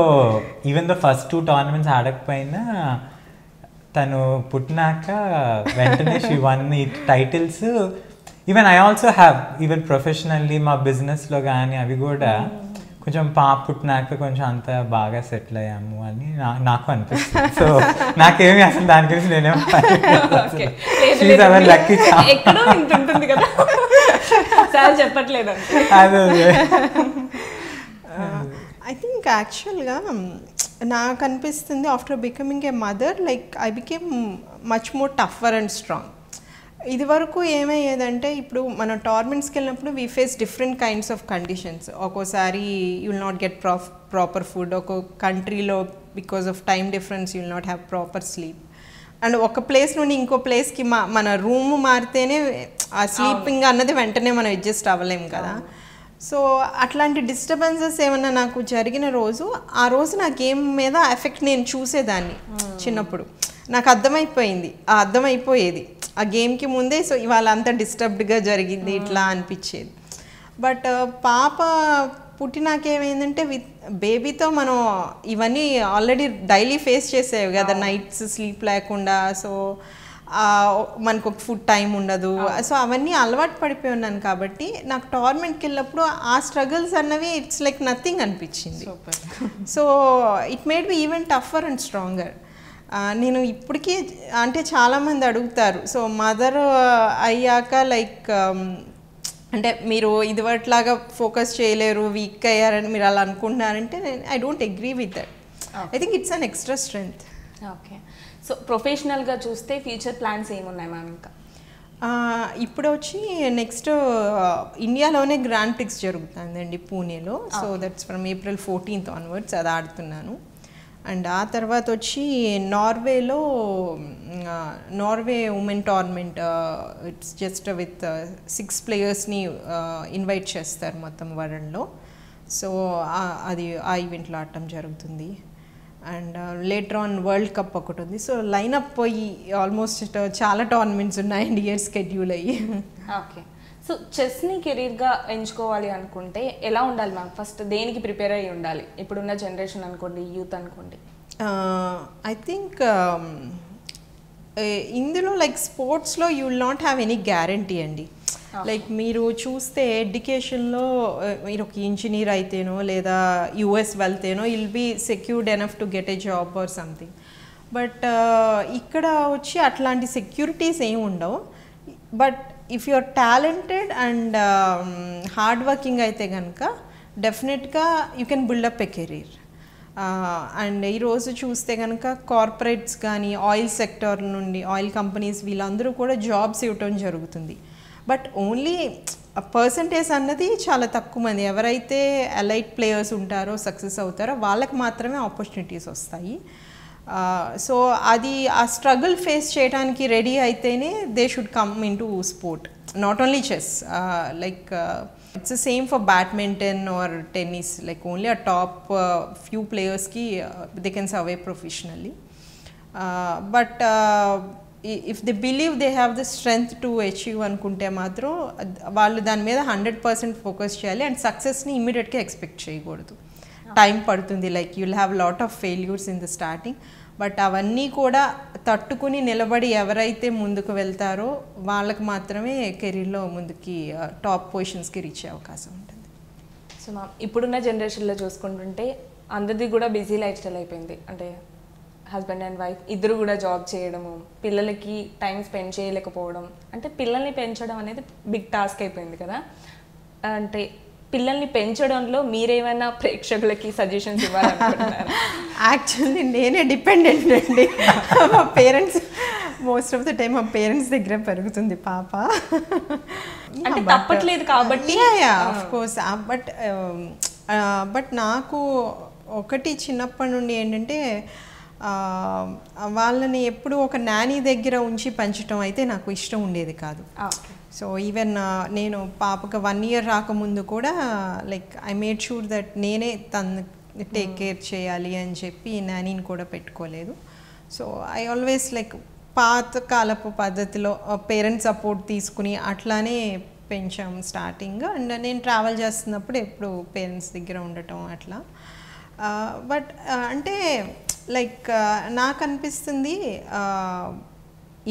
[SPEAKER 5] ఈవెన్ ద ఫస్ట్ 2 tournaments ఆడకపోయినా తను పుట్టినాక వెంటనే షీ వన్ ఈ titles. Even I also have, even professionally మా బిజినెస్లో కానీ అవి కూడా కొంచెం పాప పుట్టినాక కొంచెం అంత బాగా సెటిల్ అయ్యాము అని నాకు అనిపిస్తుంది. సో నాకేమి అసలు దాని గురించి నేనేమో లక్కీ
[SPEAKER 3] ఉంటుంది కదా, సార్ చెప్పట్లేదు.
[SPEAKER 5] అదే
[SPEAKER 4] ఐ థింక్ యాక్చువల్గా నాకు అనిపిస్తుంది after becoming a mother, like I became much more tougher and strong. ఇది వరకు ఏమయ్యేదంటే, ఇప్పుడు మనం టోర్నమెంట్స్కి వెళ్ళినప్పుడు we face different kinds of conditions. ఒక్కోసారి you will not get proper food, ఒక్కో కంట్రీలో because of time difference you will not have proper sleep. And ఒక ప్లేస్ నుండి ఇంకో ప్లేస్కి మన రూమ్ మారితేనే ఆ స్లీపింగ్ అన్నది వెంటనే మనం అడ్జస్ట్ అవ్వలేము కదా. సో అట్లాంటి డిస్టర్బెన్సెస్ ఏమన్నా నాకు జరిగిన రోజు, ఆ రోజు నా గేమ్ మీద ఎఫెక్ట్ నేను చూసేదాన్ని. చిన్నప్పుడు నాకు అర్థమైపోయేది ఆ గేమ్కి ముందే. సో ఇవాళ అంతా డిస్టర్బ్డ్గా జరిగింది ఇట్లా అనిపించేది. బట్ పాప పుట్టినాక ఏమైందంటే, విత్ బేబీతో మనం ఇవన్నీ ఆల్రెడీ డైలీ ఫేస్ చేసేవి కదా, నైట్స్ స్లీప్ లేకుండా. సో మనకు ఒక ఫుడ్ టైం ఉండదు. సో అవన్నీ అలవాటు పడిపోయి ఉన్నాను కాబట్టి నాకు టోర్నమెంట్కి వెళ్ళినప్పుడు ఆ స్ట్రగుల్స్ అన్నవి ఇట్స్ లైక్ నథింగ్ అనిపించింది. So it made be even టఫర్ and stronger. నేను ఇప్పటికీ, అంటే చాలామంది అడుగుతారు, సో మదర్ అయ్యాక లైక్ అంటే మీరు ఇదివట్లాగా ఫోకస్ చేయలేరు, వీక్ అయ్యారని మీరు అలా అనుకుంటున్నారంటే I don't agree with that. I think it's an extra strength.
[SPEAKER 3] Okay. So ప్రొఫెషనల్గా చూస్తే ఫ్యూచర్ ప్లాన్స్ ఏమున్నాయి మ్యామ్? ఇంకా
[SPEAKER 4] ఇప్పుడు వచ్చి నెక్స్ట్ ఇండియాలోనే గ్రాండ్ ప్రిక్స్ జరుగుతుందండి పూణేలో. So that's from April 14th onwards అది ఆడుతున్నాను. అండ్ ఆ తర్వాత వచ్చి నార్వేలో Norway women tournament, it's just with 6 players-ని ఇన్వైట్ చేస్తారు మొత్తం వరల్డ్లో. సో అది ఆ ఈవెంట్లో ఆడటం జరుగుతుంది. And later on world cup ఒకటి ఉంది. సో లైనప్ పోయి ఆల్మోస్ట్ చాలా టోర్నమెంట్స్ ఉన్నాయండి ఇయర్ స్కెడ్యూల్ అయ్యి.
[SPEAKER 3] ఓకే. సో చెస్ని కెరీర్గా ఎంచుకోవాలి అనుకుంటే ఎలా ఉండాలి మ్యామ్? ఫస్ట్ దేనికి ప్రిపేర్ అయ్యి ఉండాలి? ఇప్పుడున్న జనరేషన్ అనుకోండి, యూత్ అనుకోండి.
[SPEAKER 4] ఐ థింక్ ఇందులో లైక్ స్పోర్ట్స్లో you will not have any guarantee అండి. లైక్ మీరు చూస్తే ఎడ్యుకేషన్లో మీరు ఒక ఇంజనీర్ అయితేనో లేదా యుఎస్ వెళ్తేనో will be secured enough to get a job or something. But ఇక్కడ వచ్చి అట్లాంటి సెక్యూరిటీస్ ఏమి ఉండవు. But if you are talented and hard working అయితే కనుక డెఫినెట్గా you can build up a career. And ఈరోజు చూస్తే కనుక కార్పొరేట్స్ కానీ ఆయిల్ సెక్టర్ నుండి ఆయిల్ కంపెనీస్ వీళ్ళందరూ కూడా జాబ్స్ ఇవ్వటం జరుగుతుంది. బట్ ఓన్లీ పర్సంటేజ్ అన్నది చాలా తక్కువ మంది ఎవరైతే ఎలైట్ ప్లేయర్స్ ఉంటారో సక్సెస్ అవుతారో వాళ్ళకి మాత్రమే ఆపర్చునిటీస్ వస్తాయి. సో అది ఆ స్ట్రగుల్ ఫేస్ చేయడానికి రెడీ అయితేనే they should come in to sport, not only chess. Like it's same for badminton or tennis. Like only ఆ టాప్ ఫ్యూ ప్లేయర్స్కి they can survive professionally. But if they believe they have the strength to achieve అనుకుంటే మాత్రం వాళ్ళు దాని మీద 100% focus చేయాలి. And సక్సెస్ని ఇమ్మీడియట్గా ఎక్స్పెక్ట్ చేయకూడదు. టైం పడుతుంది. Like you will have lot of failures in the starting. But అవన్నీ కూడా తట్టుకుని నిలబడి ఎవరైతే ముందుకు వెళ్తారో వాళ్ళకి మాత్రమే కెరీర్లో ముందుకి టాప్ పొజిషన్స్కి రీచ్ అయ్యే అవకాశం ఉంటుంది.
[SPEAKER 3] సో మా ఇప్పుడున్న జనరేషన్లో చూసుకుంటుంటే అందరిది కూడా బిజీ లైఫ్ స్టైల్ అయిపోయింది. అంటే హస్బెండ్ అండ్ వైఫ్ ఇద్దరు కూడా జాబ్ చేయడము, పిల్లలకి టైం స్పెండ్ చేయలేకపోవడం, అంటే పిల్లల్ని పెంచడం అనేది బిగ్ టాస్క్ అయిపోయింది కదా. అంటే పిల్లల్ని పెంచడంలో మీరేమైనా ప్రేక్షకులకి సజెషన్స్ ఇవ్వాలనుకుంటున్నారా?
[SPEAKER 4] యాక్చువల్లీ నేనే డిపెండెంట్ అండి. మా parents most of the time మా పేరెంట్స్ దగ్గర పెరుగుతుంది పాప.
[SPEAKER 3] అంటే తప్పట్లేదు కాబట్టి
[SPEAKER 4] ఆఫ్ కోర్స్. బట్ నాకు ఒకటి చిన్నప్పటి నుండి ఏంటంటే వాళ్ళని ఎప్పుడు ఒక నాని దగ్గర ఉంచి పెంచడం అయితే నాకు ఇష్టం ఉండేది కాదు. సో ఈవెన్ నేను పాపకు 1 year రాకముందు కూడా like I made sure that నేనే తను టేక్ కేర్ చేయాలి అని చెప్పి నానీని కూడా పెట్టుకోలేదు. సో ఐ ఆల్వేస్ లైక్ పాతకాలపు పద్ధతిలో పేరెంట్స్ సపోర్ట్ తీసుకుని అట్లానే పెంచాం స్టార్టింగ్. అండ్ నేను ట్రావెల్ చేస్తున్నప్పుడు ఎప్పుడు పేరెంట్స్ దగ్గర ఉండటం అట్లా. బట్ అంటే లైక్ నాకు అనిపిస్తుంది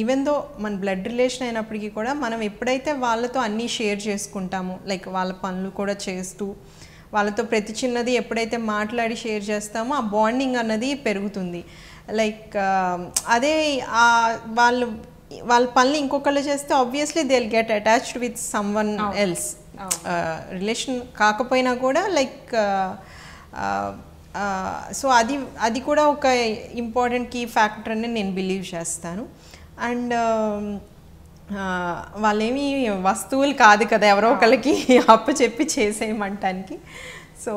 [SPEAKER 4] ఈవెన్ దో మన బ్లడ్ రిలేషన్ అయినప్పటికీ కూడా మనం ఎప్పుడైతే వాళ్ళతో అన్నీ షేర్ చేసుకుంటామో, లైక్ వాళ్ళ పనులు కూడా చేస్తూ వాళ్ళతో ప్రతి చిన్నది ఎప్పుడైతే మాట్లాడి షేర్ చేస్తామో ఆ బాండింగ్ అన్నది పెరుగుతుంది. లైక్ అదే వాళ్ళ పనులు ఇంకొకళ్ళు చేస్తే obviously they will get attached with someone else. Relation కాకపోయినా కూడా లైక్ సో అది కూడా ఒక ఇంపార్టెంట్ కీ ఫ్యాక్టర్ అని నేను బిలీవ్ చేస్తాను. అండ్ వాళ్ళేమి వస్తువులు కాదు కదా ఎవరో ఒకరికి అప్పు చెప్పి చేసేయమంటానికి. So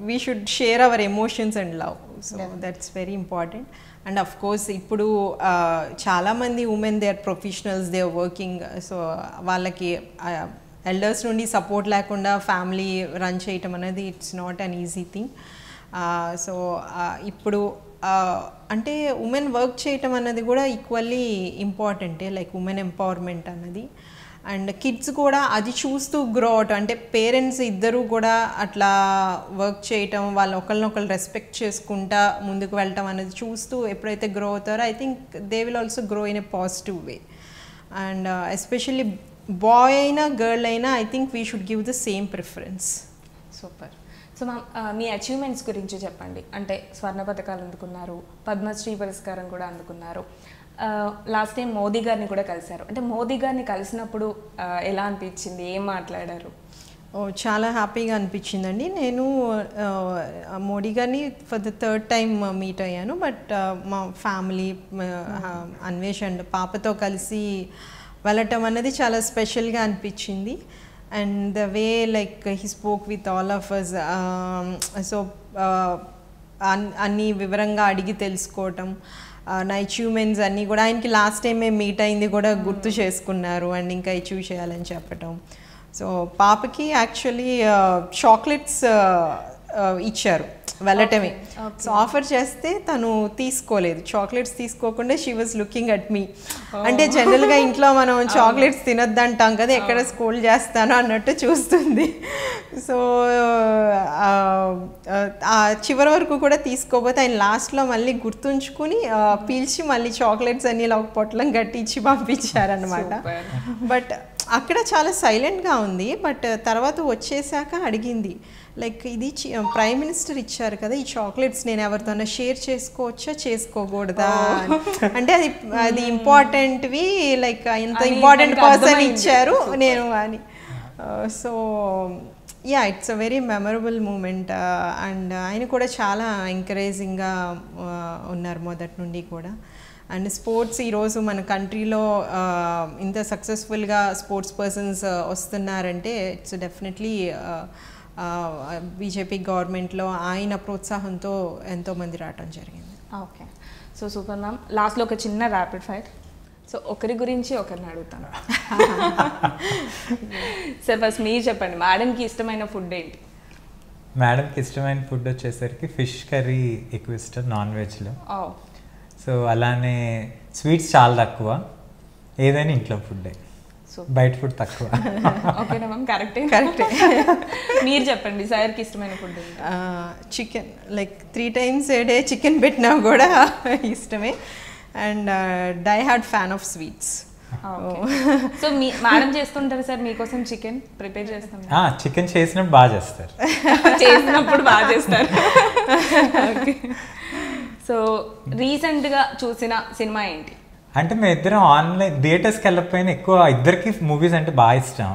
[SPEAKER 4] we should share our emotions and love. So that's very important. And of course ఇప్పుడు చాలామంది women they are professionals, they are working. So వాళ్ళకి ఎల్డర్స్ నుండి సపోర్ట్ లేకుండా ఫ్యామిలీ రన్ చేయటం అనేది it's not an easy thing. So ఇప్పుడు అంటే women work చేయటం అన్నది కూడా ఈక్వల్లీ ఇంపార్టెంటే, లైక్ ఉమెన్ ఎంపవర్మెంట్ అన్నది. అండ్ కిడ్స్ కూడా అది చూస్తూ గ్రో అవటం, అంటే పేరెంట్స్ ఇద్దరూ కూడా అట్లా వర్క్ చేయటం, వాళ్ళు ఒకరినొకరు రెస్పెక్ట్ చేసుకుంటా ముందుకు వెళ్ళటం అనేది చూస్తూ ఎప్పుడైతే గ్రో అవుతారో I think they will also grow in a positive way. And especially boy అయినా గర్ల్ అయినా I think we should give the same preference.
[SPEAKER 3] Super. So ma'am మీ అచీవ్మెంట్స్ గురించి చెప్పండి. అంటే స్వర్ణ పథకాలు అందుకున్నారు, పద్మశ్రీ పురస్కారం కూడా అందుకున్నారు. లాస్ట్ టైం మోదీ గారిని కూడా కలిశారు. అంటే మోదీ గారిని కలిసినప్పుడు ఎలా అనిపించింది, ఏం మాట్లాడారు?
[SPEAKER 4] చాలా హ్యాపీగా అనిపించిందండి. నేను మోడీ గారిని for the 3rd time meet అయ్యాను. బట్ మా ఫ్యామిలీ అన్వేష్ అండ్ పాపతో కలిసి వెళ్ళటం అన్నది చాలా స్పెషల్గా అనిపించింది. And the way like he spoke with all of us. So అన్నీ వివరంగా అడిగి తెలుసుకోవటం, నా అచీవ్మెంట్స్ అన్నీ కూడా ఆయనకి లాస్ట్ టైం మేము మీట్ అయింది కూడా గుర్తు చేసుకున్నారు అండ్ ఇంకా అచీవ్ చేయాలని చెప్పటం. సో పాపకి యాక్చువల్లీ చాక్లెట్స్ ఇచ్చారు వెళ్ళటమే. సో ఆఫర్ చేస్తే తను తీసుకోలేదు, చాక్లెట్స్ తీసుకోకుండా షీ వాజ్ లుకింగ్ అట్ మీ. అంటే జనరల్గా ఇంట్లో మనం చాక్లెట్స్ తినొద్దంటాం కదా, ఎక్కడ స్కూల్ చేస్తానో అన్నట్టు చూస్తుంది. సో చివరి వరకు కూడా తీసుకోపోతే ఆయన లాస్ట్లో మళ్ళీ గుర్తుంచుకుని పీల్చి మళ్ళీ చాక్లెట్స్ అన్ని ఒక పొట్లం గట్టి ఇచ్చి పంపించారనమాట. బట్ అక్కడ చాలా సైలెంట్గా ఉంది. బట్ తర్వాత వచ్చేసాక అడిగింది, లైక్ ఇది ప్రైమ్ మినిస్టర్ ఇచ్చారు కదా ఈ చాక్లెట్స్, నేను ఎవరితోనో షేర్ చేసుకోవచ్చా చేసుకోకూడదా? అంటే అది ఇంపార్టెంట్వి, లైక్ ఇంత ఇంపార్టెంట్ పర్సన్ ఇచ్చారు నేను అని. So yeah, it's a very memorable moment. And ఆయన కూడా చాలా ఎంకరేజింగ్గా ఉన్నారు మొదటి నుండి కూడా. అండ్ స్పోర్ట్స్ ఈరోజు మన కంట్రీలో ఇంత సక్సెస్ఫుల్గా స్పోర్ట్స్ పర్సన్స్ వస్తున్నారంటే ఇట్స్ డెఫినెట్లీ బీజేపీ గవర్నమెంట్లో ఆయన ప్రోత్సాహంతో ఎంతోమంది రావటం జరిగింది.
[SPEAKER 3] Okay, so super ma'am. లాస్ట్లో ఒక చిన్న ర్యాపిడ్ ఫైర్. సో ఒకరి గురించి ఒకరిని అడుగుతాను. సార్ ఫస్ట్ మీరు చెప్పండి, మేడంకి ఇష్టమైన ఫుడ్ ఏంటి?
[SPEAKER 5] మేడంకి ఇష్టమైన ఫుడ్ వచ్చేసరికి ఫిష్ కర్రీ ఎక్కువ ఇష్టం నాన్ వెజ్లో. సో అలానే స్వీట్స్ చాలా తక్కువ, ఏదైనా ఇంట్లో ఫుడ్డే, బయట ఫుడ్ తక్కువ.
[SPEAKER 3] ఓకేనా మ్యామ్? కరెక్టే. మీరు చెప్పండి సార్కి ఇష్టమైన ఫుడ్ ఏంటి?
[SPEAKER 4] Chicken, like 3 times a day chicken పెట్టినా కూడా ఇష్టమే. And die hard fan of sweets.
[SPEAKER 3] So మీ మేడం చేస్తుంటారు సార్ మీకోసం చికెన్ ప్రిపేర్ చేస్తాం?
[SPEAKER 5] చికెన్ చేసినప్పుడు బాగా చేస్తారు.
[SPEAKER 3] చేసినప్పుడు బాగా చేస్తారు. ఓకే. సో రీసెంట్గా చూసిన సినిమా ఏంటి?
[SPEAKER 5] అంటే మేము ఇద్దరం ఆన్లైన్ థియేటర్స్కి వెళ్ళకపోయినా ఎక్కువ ఇద్దరికి మూవీస్ అంటే బాగా ఇష్టం.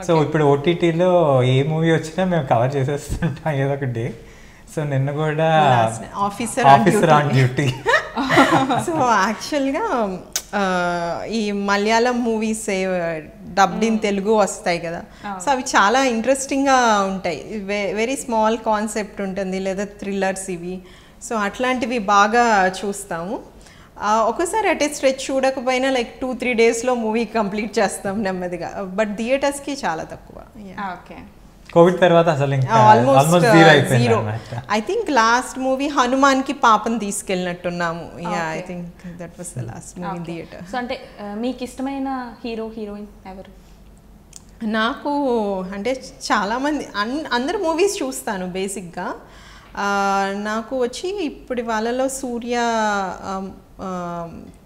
[SPEAKER 5] సో ఇప్పుడు ఓటీటీలో ఏ మూవీ వచ్చినా మేము కవర్ చేసేస్తుంటాం ఏదో ఒక డే. సో నిన్న కూడా ఆఫీసర్ ఆన్ డ్యూటీ.
[SPEAKER 4] సో యాక్చువల్గా ఈ Malayalam movies dubbed in Telugu వస్తాయి కదా, సో అవి చాలా ఇంట్రెస్టింగ్గా ఉంటాయి. వెరీ స్మాల్ కాన్సెప్ట్ ఉంటుంది, లేదా థ్రిల్లర్స్ ఇవి. సో అట్లాంటివి బాగా చూస్తాము. ఒకసారి అటే స్ట్రెచ్ చూడకపోయినా లైక్ 2-3 డేస్లో మూవీ కంప్లీట్ చేస్తాం నెమ్మదిగా. బట్ థియేటర్స్కి చాలా తక్కువ.
[SPEAKER 3] ఓకే.
[SPEAKER 5] కోవిడ్ తర్వాత అసలు
[SPEAKER 4] almost zero. I think last movie హనుమాన్కి పాపను తీసుకెళ్ళినట్టున్నాము. I think that was the last movie in theatre.
[SPEAKER 3] So అంటే మీకు ఇష్టమైన హీరో హీరోయిన్ ఎవరు?
[SPEAKER 4] నాకు అంటే చాలామంది అందరు మూవీస్ చూస్తాను బేసిక్గా. నాకు వచ్చి ఇప్పుడు వాళ్ళలో సూర్య,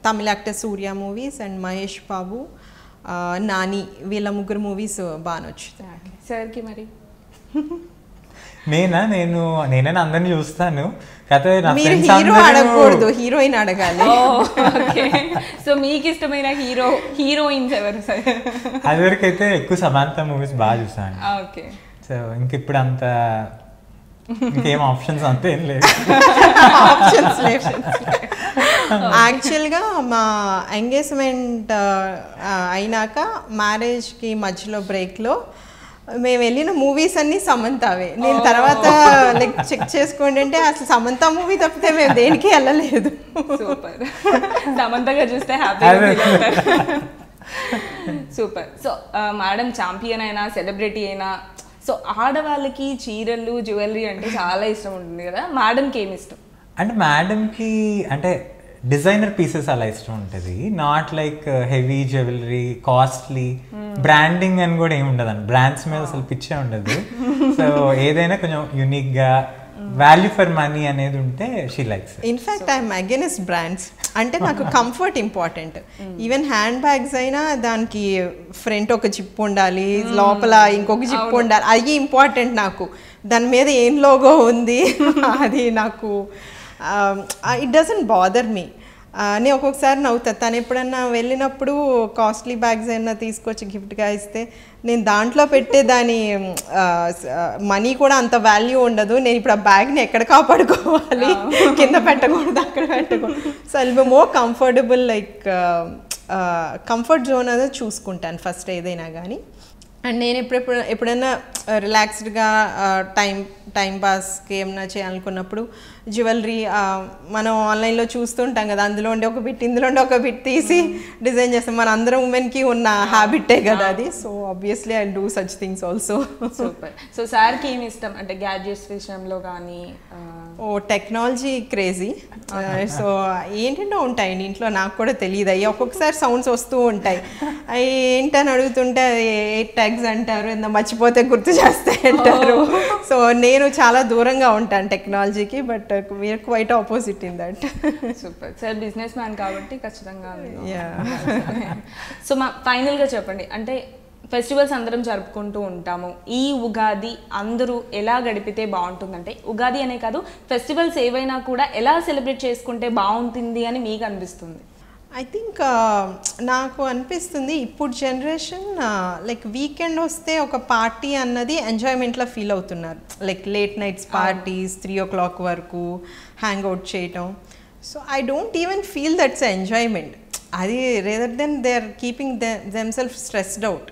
[SPEAKER 4] తమిళ actor Suriya movies, and Mahesh Babu, Nani, వీళ్ళ ముగ్గురు మూవీస్ బాగా నచ్చుతాయి.
[SPEAKER 3] సార్కి మరి
[SPEAKER 5] నేనే అందరినీ చూస్తాను.
[SPEAKER 4] మీరు హీరో అడగకూడదు, హీరోయిన్ అడగాలి.
[SPEAKER 3] సో మీకు ఇష్టమైన హీరోయిన్స్ ఎవరు సార్?
[SPEAKER 5] అదివరకైతే ఎక్కువ సమాంత మూవీస్ బాగా చూసాను.
[SPEAKER 3] ఓకే.
[SPEAKER 5] సో ఇంక ఇప్పుడు అంత ఇంకేం ఆప్షన్స్ అంత ఏం లేదు.
[SPEAKER 4] ఆప్షన్స్ లేవు. యాక్చువల్గా మా ఎంగేజ్మెంట్ అయినాక మ్యారేజ్కి మధ్యలో బ్రేక్లో మేము వెళ్ళిన మూవీస్ అన్నీ సమంతావే. నేను తర్వాత లైక్ చెక్ చేసుకోండి అంటే అసలు సమంత మూవీ తప్పితే మేము దేనికి వెళ్ళలేదు.
[SPEAKER 3] సూపర్. సమంతగా చూస్తే happy. Super. So madam champion అయినా సెలబ్రిటీ అయినా, సో ఆడవాళ్ళకి చీరలు జ్యువెలరీ అంటే చాలా ఇష్టం ఉంటుంది కదా, మేడంకి ఏమి ఇష్టం?
[SPEAKER 5] అంటే మేడంకి అంటే డిజైనర్ పీసెస్ అలా ఇష్టం ఉంటుంది. Not like heavy jewellery, costly branding అని కూడా ఏమి ఉండదు. బ్రాండ్స్ మీద అసలు పిచ్చే ఉండదు. సో ఏదైనా కొంచెం యూనిక్గా వాల్యూ ఫర్ మనీ అనేది ఉంటే she likes.
[SPEAKER 4] In fact I'm against brands. అంటే నాకు comfort important. Even hand bags అయినా దానికి ఫ్రంట్ ఒక జిప్ ఉండాలి, లోపల ఇంకొక జిప్ ఉండాలి, అది ఇంపార్టెంట్ నాకు. దాని మీద ఏం లోగో ఉంది అది నాకు ఇట్ డజంట్ బాదర్ మీ. నేను ఒక్కొక్కసారి నవ్వుతా. తను ఎప్పుడన్నా వెళ్ళినప్పుడు కాస్ట్లీ బ్యాగ్స్ అయినా తీసుకొచ్చి గిఫ్ట్గా ఇస్తే నేను దాంట్లో పెట్టే దాని మనీ కూడా అంత వాల్యూ ఉండదు. నేను ఇప్పుడు ఆ బ్యాగ్ని ఎక్కడ కాపాడుకోవాలి, కింద పెట్టకూడదు, అక్కడ పెట్టకూడదు. So I will be more comfortable, like comfort zone అనేది చూసుకుంటాను ఫస్ట్ ఏదైనా కానీ. అండ్ నేను ఎప్పుడైనా రిలాక్స్డ్గా టైం పాస్కి ఏమైనా చేయాలనుకున్నప్పుడు జ్యువెలరీ మనం ఆన్లైన్లో చూస్తుంటాం కదా, అందులో ఉండే ఒక బిట్ ఇందులో ఉండే ఒక బిట్ తీసి డిజైన్ చేస్తాం. మన అందరం ఉమెన్కి ఉన్న హ్యాబిటే కదా అది. So obviously I do such things also.
[SPEAKER 3] Super. So సార్కి ఏమి ఇష్టం అంటే గ్యాడ్జెట్స్ విషయంలో కానీ?
[SPEAKER 4] Technology crazy. సో ఏంటంటే ఉంటాయండి ఇంట్లో, నాకు కూడా తెలియదు. అయ్యి ఒక్కొక్కసారి సౌండ్స్ వస్తూ ఉంటాయి. అవి ఏంటని అడుగుతుంటే 8 ట్యాగ్స్ అంటారు, మర్చిపోతే గుర్తు చేస్తే అంటారు. సో నేను చాలా దూరంగా ఉంటాను టెక్నాలజీకి, but we are quite opposite in that.
[SPEAKER 3] Super. Sir businessman కాబట్టి ఖచ్చితంగా. సో మా ఫైనల్గా చెప్పండి, అంటే ఫెస్టివల్స్ అందరం జరుపుకుంటూ ఉంటాము. ఈ ఉగాది అందరూ ఎలా గడిపితే బాగుంటుందంటే, ఉగాది అనే కాదు ఫెస్టివల్స్ ఏవైనా కూడా ఎలా సెలబ్రేట్ చేసుకుంటే బాగుంటుంది అని మీకు అనిపిస్తుంది?
[SPEAKER 4] ఐ థింక్ నాకు అనిపిస్తుంది ఇప్పుడు జనరేషన్ లైక్ వీకెండ్ వస్తే ఒక పార్టీ అన్నది ఎంజాయ్మెంట్లో ఫీల్ అవుతున్నారు. Like late nights parties 3 o'clock వరకు హ్యాంగ్ అవుట్ చేయటం. So I don't even feel that's enjoyment. అది rather than they are keeping themselves stressed out.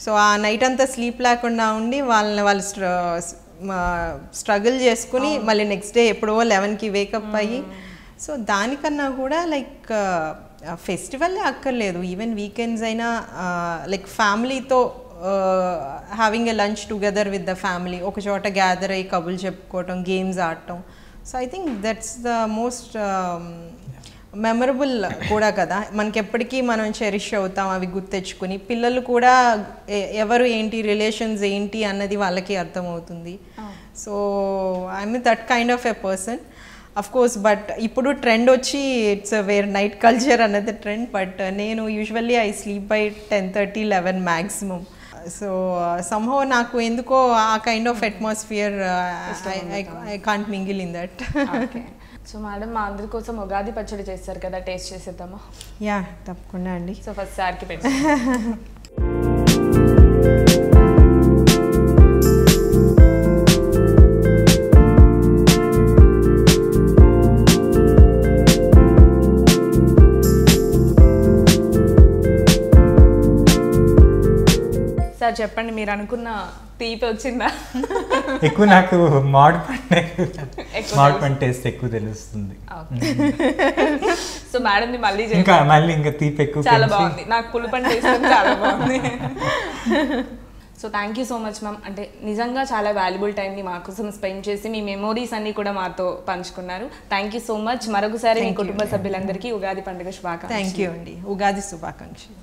[SPEAKER 4] So ఆ నైట్ అంతా స్లీప్ లేకుండా ఉండి వాళ్ళు స్ట్రగుల్ చేసుకుని మళ్ళీ నెక్స్ట్ డే ఎప్పుడో 11కి వేకప్ అయ్యి, సో దానికన్నా కూడా లైక్ ఫెస్టివల్లే అక్కర్లేదు, ఈవెన్ వీకెండ్స్ అయినా లైక్ ఫ్యామిలీతో having a lunch together with the family, ఒక చోట గ్యాదర్ అయ్యి కబుర్లు చెప్పుకోవటం, గేమ్స్ ఆడటం. So I think that's the most memorable కూడా కదా. మనకి ఎప్పటికీ మనం చెరిష్ అవుతాం అవి గుర్తెచ్చుకుని. పిల్లలు కూడా ఎవరు ఏంటి, రిలేషన్స్ ఏంటి అన్నది వాళ్ళకి అర్థమవుతుంది. So I'm that kind of a person of course. But ఇప్పుడు ట్రెండ్ వచ్చి ఇట్స్ వేర్ నైట్ కల్చర్ అన్నది ట్రెండ్. బట్ నేను usually I sleep by 10:30, 11 maximum. So somehow నాకు ఎందుకో ఆ kind of atmosphere I can't mingle in that.
[SPEAKER 3] So madam మా అందరి కోసం ఉగాది పచ్చడి చేస్తారు కదా, టేస్ట్ చేసేద్దామా?
[SPEAKER 4] యా తప్పకుండా అండి.
[SPEAKER 3] సో ఫస్ట్ సార్కి పెట్టి సార్ చెప్పండి, మీరు అనుకున్న తీపి వచ్చిందా?
[SPEAKER 5] ఎక్కువ నాకు మామిడి పండు టేస్ట్ ఎక్కువ తెలుస్తుంది.
[SPEAKER 3] సో మేడం మళ్ళీ
[SPEAKER 5] ఇంకా తీపి ఎక్కువ
[SPEAKER 3] చాలా బాగుంది, నాకు పులుపండు టేస్ట్ చాలా బాగుంది. So thank you so much ma'am. అంటే నిజంగా చాలా వాల్యుబుల్ టైంని మా కోసం స్పెండ్ చేసి మీ మెమోరీస్ అన్ని కూడా మాతో పంచుకున్నారు. Thank you so much. మరొకసారి మీ కుటుంబ సభ్యులందరికీ ఉగాది పండుగ శుభాకాంక్షలు.
[SPEAKER 4] థ్యాంక్ యూ అండి. ఉగాది శుభాకాంక్షలు.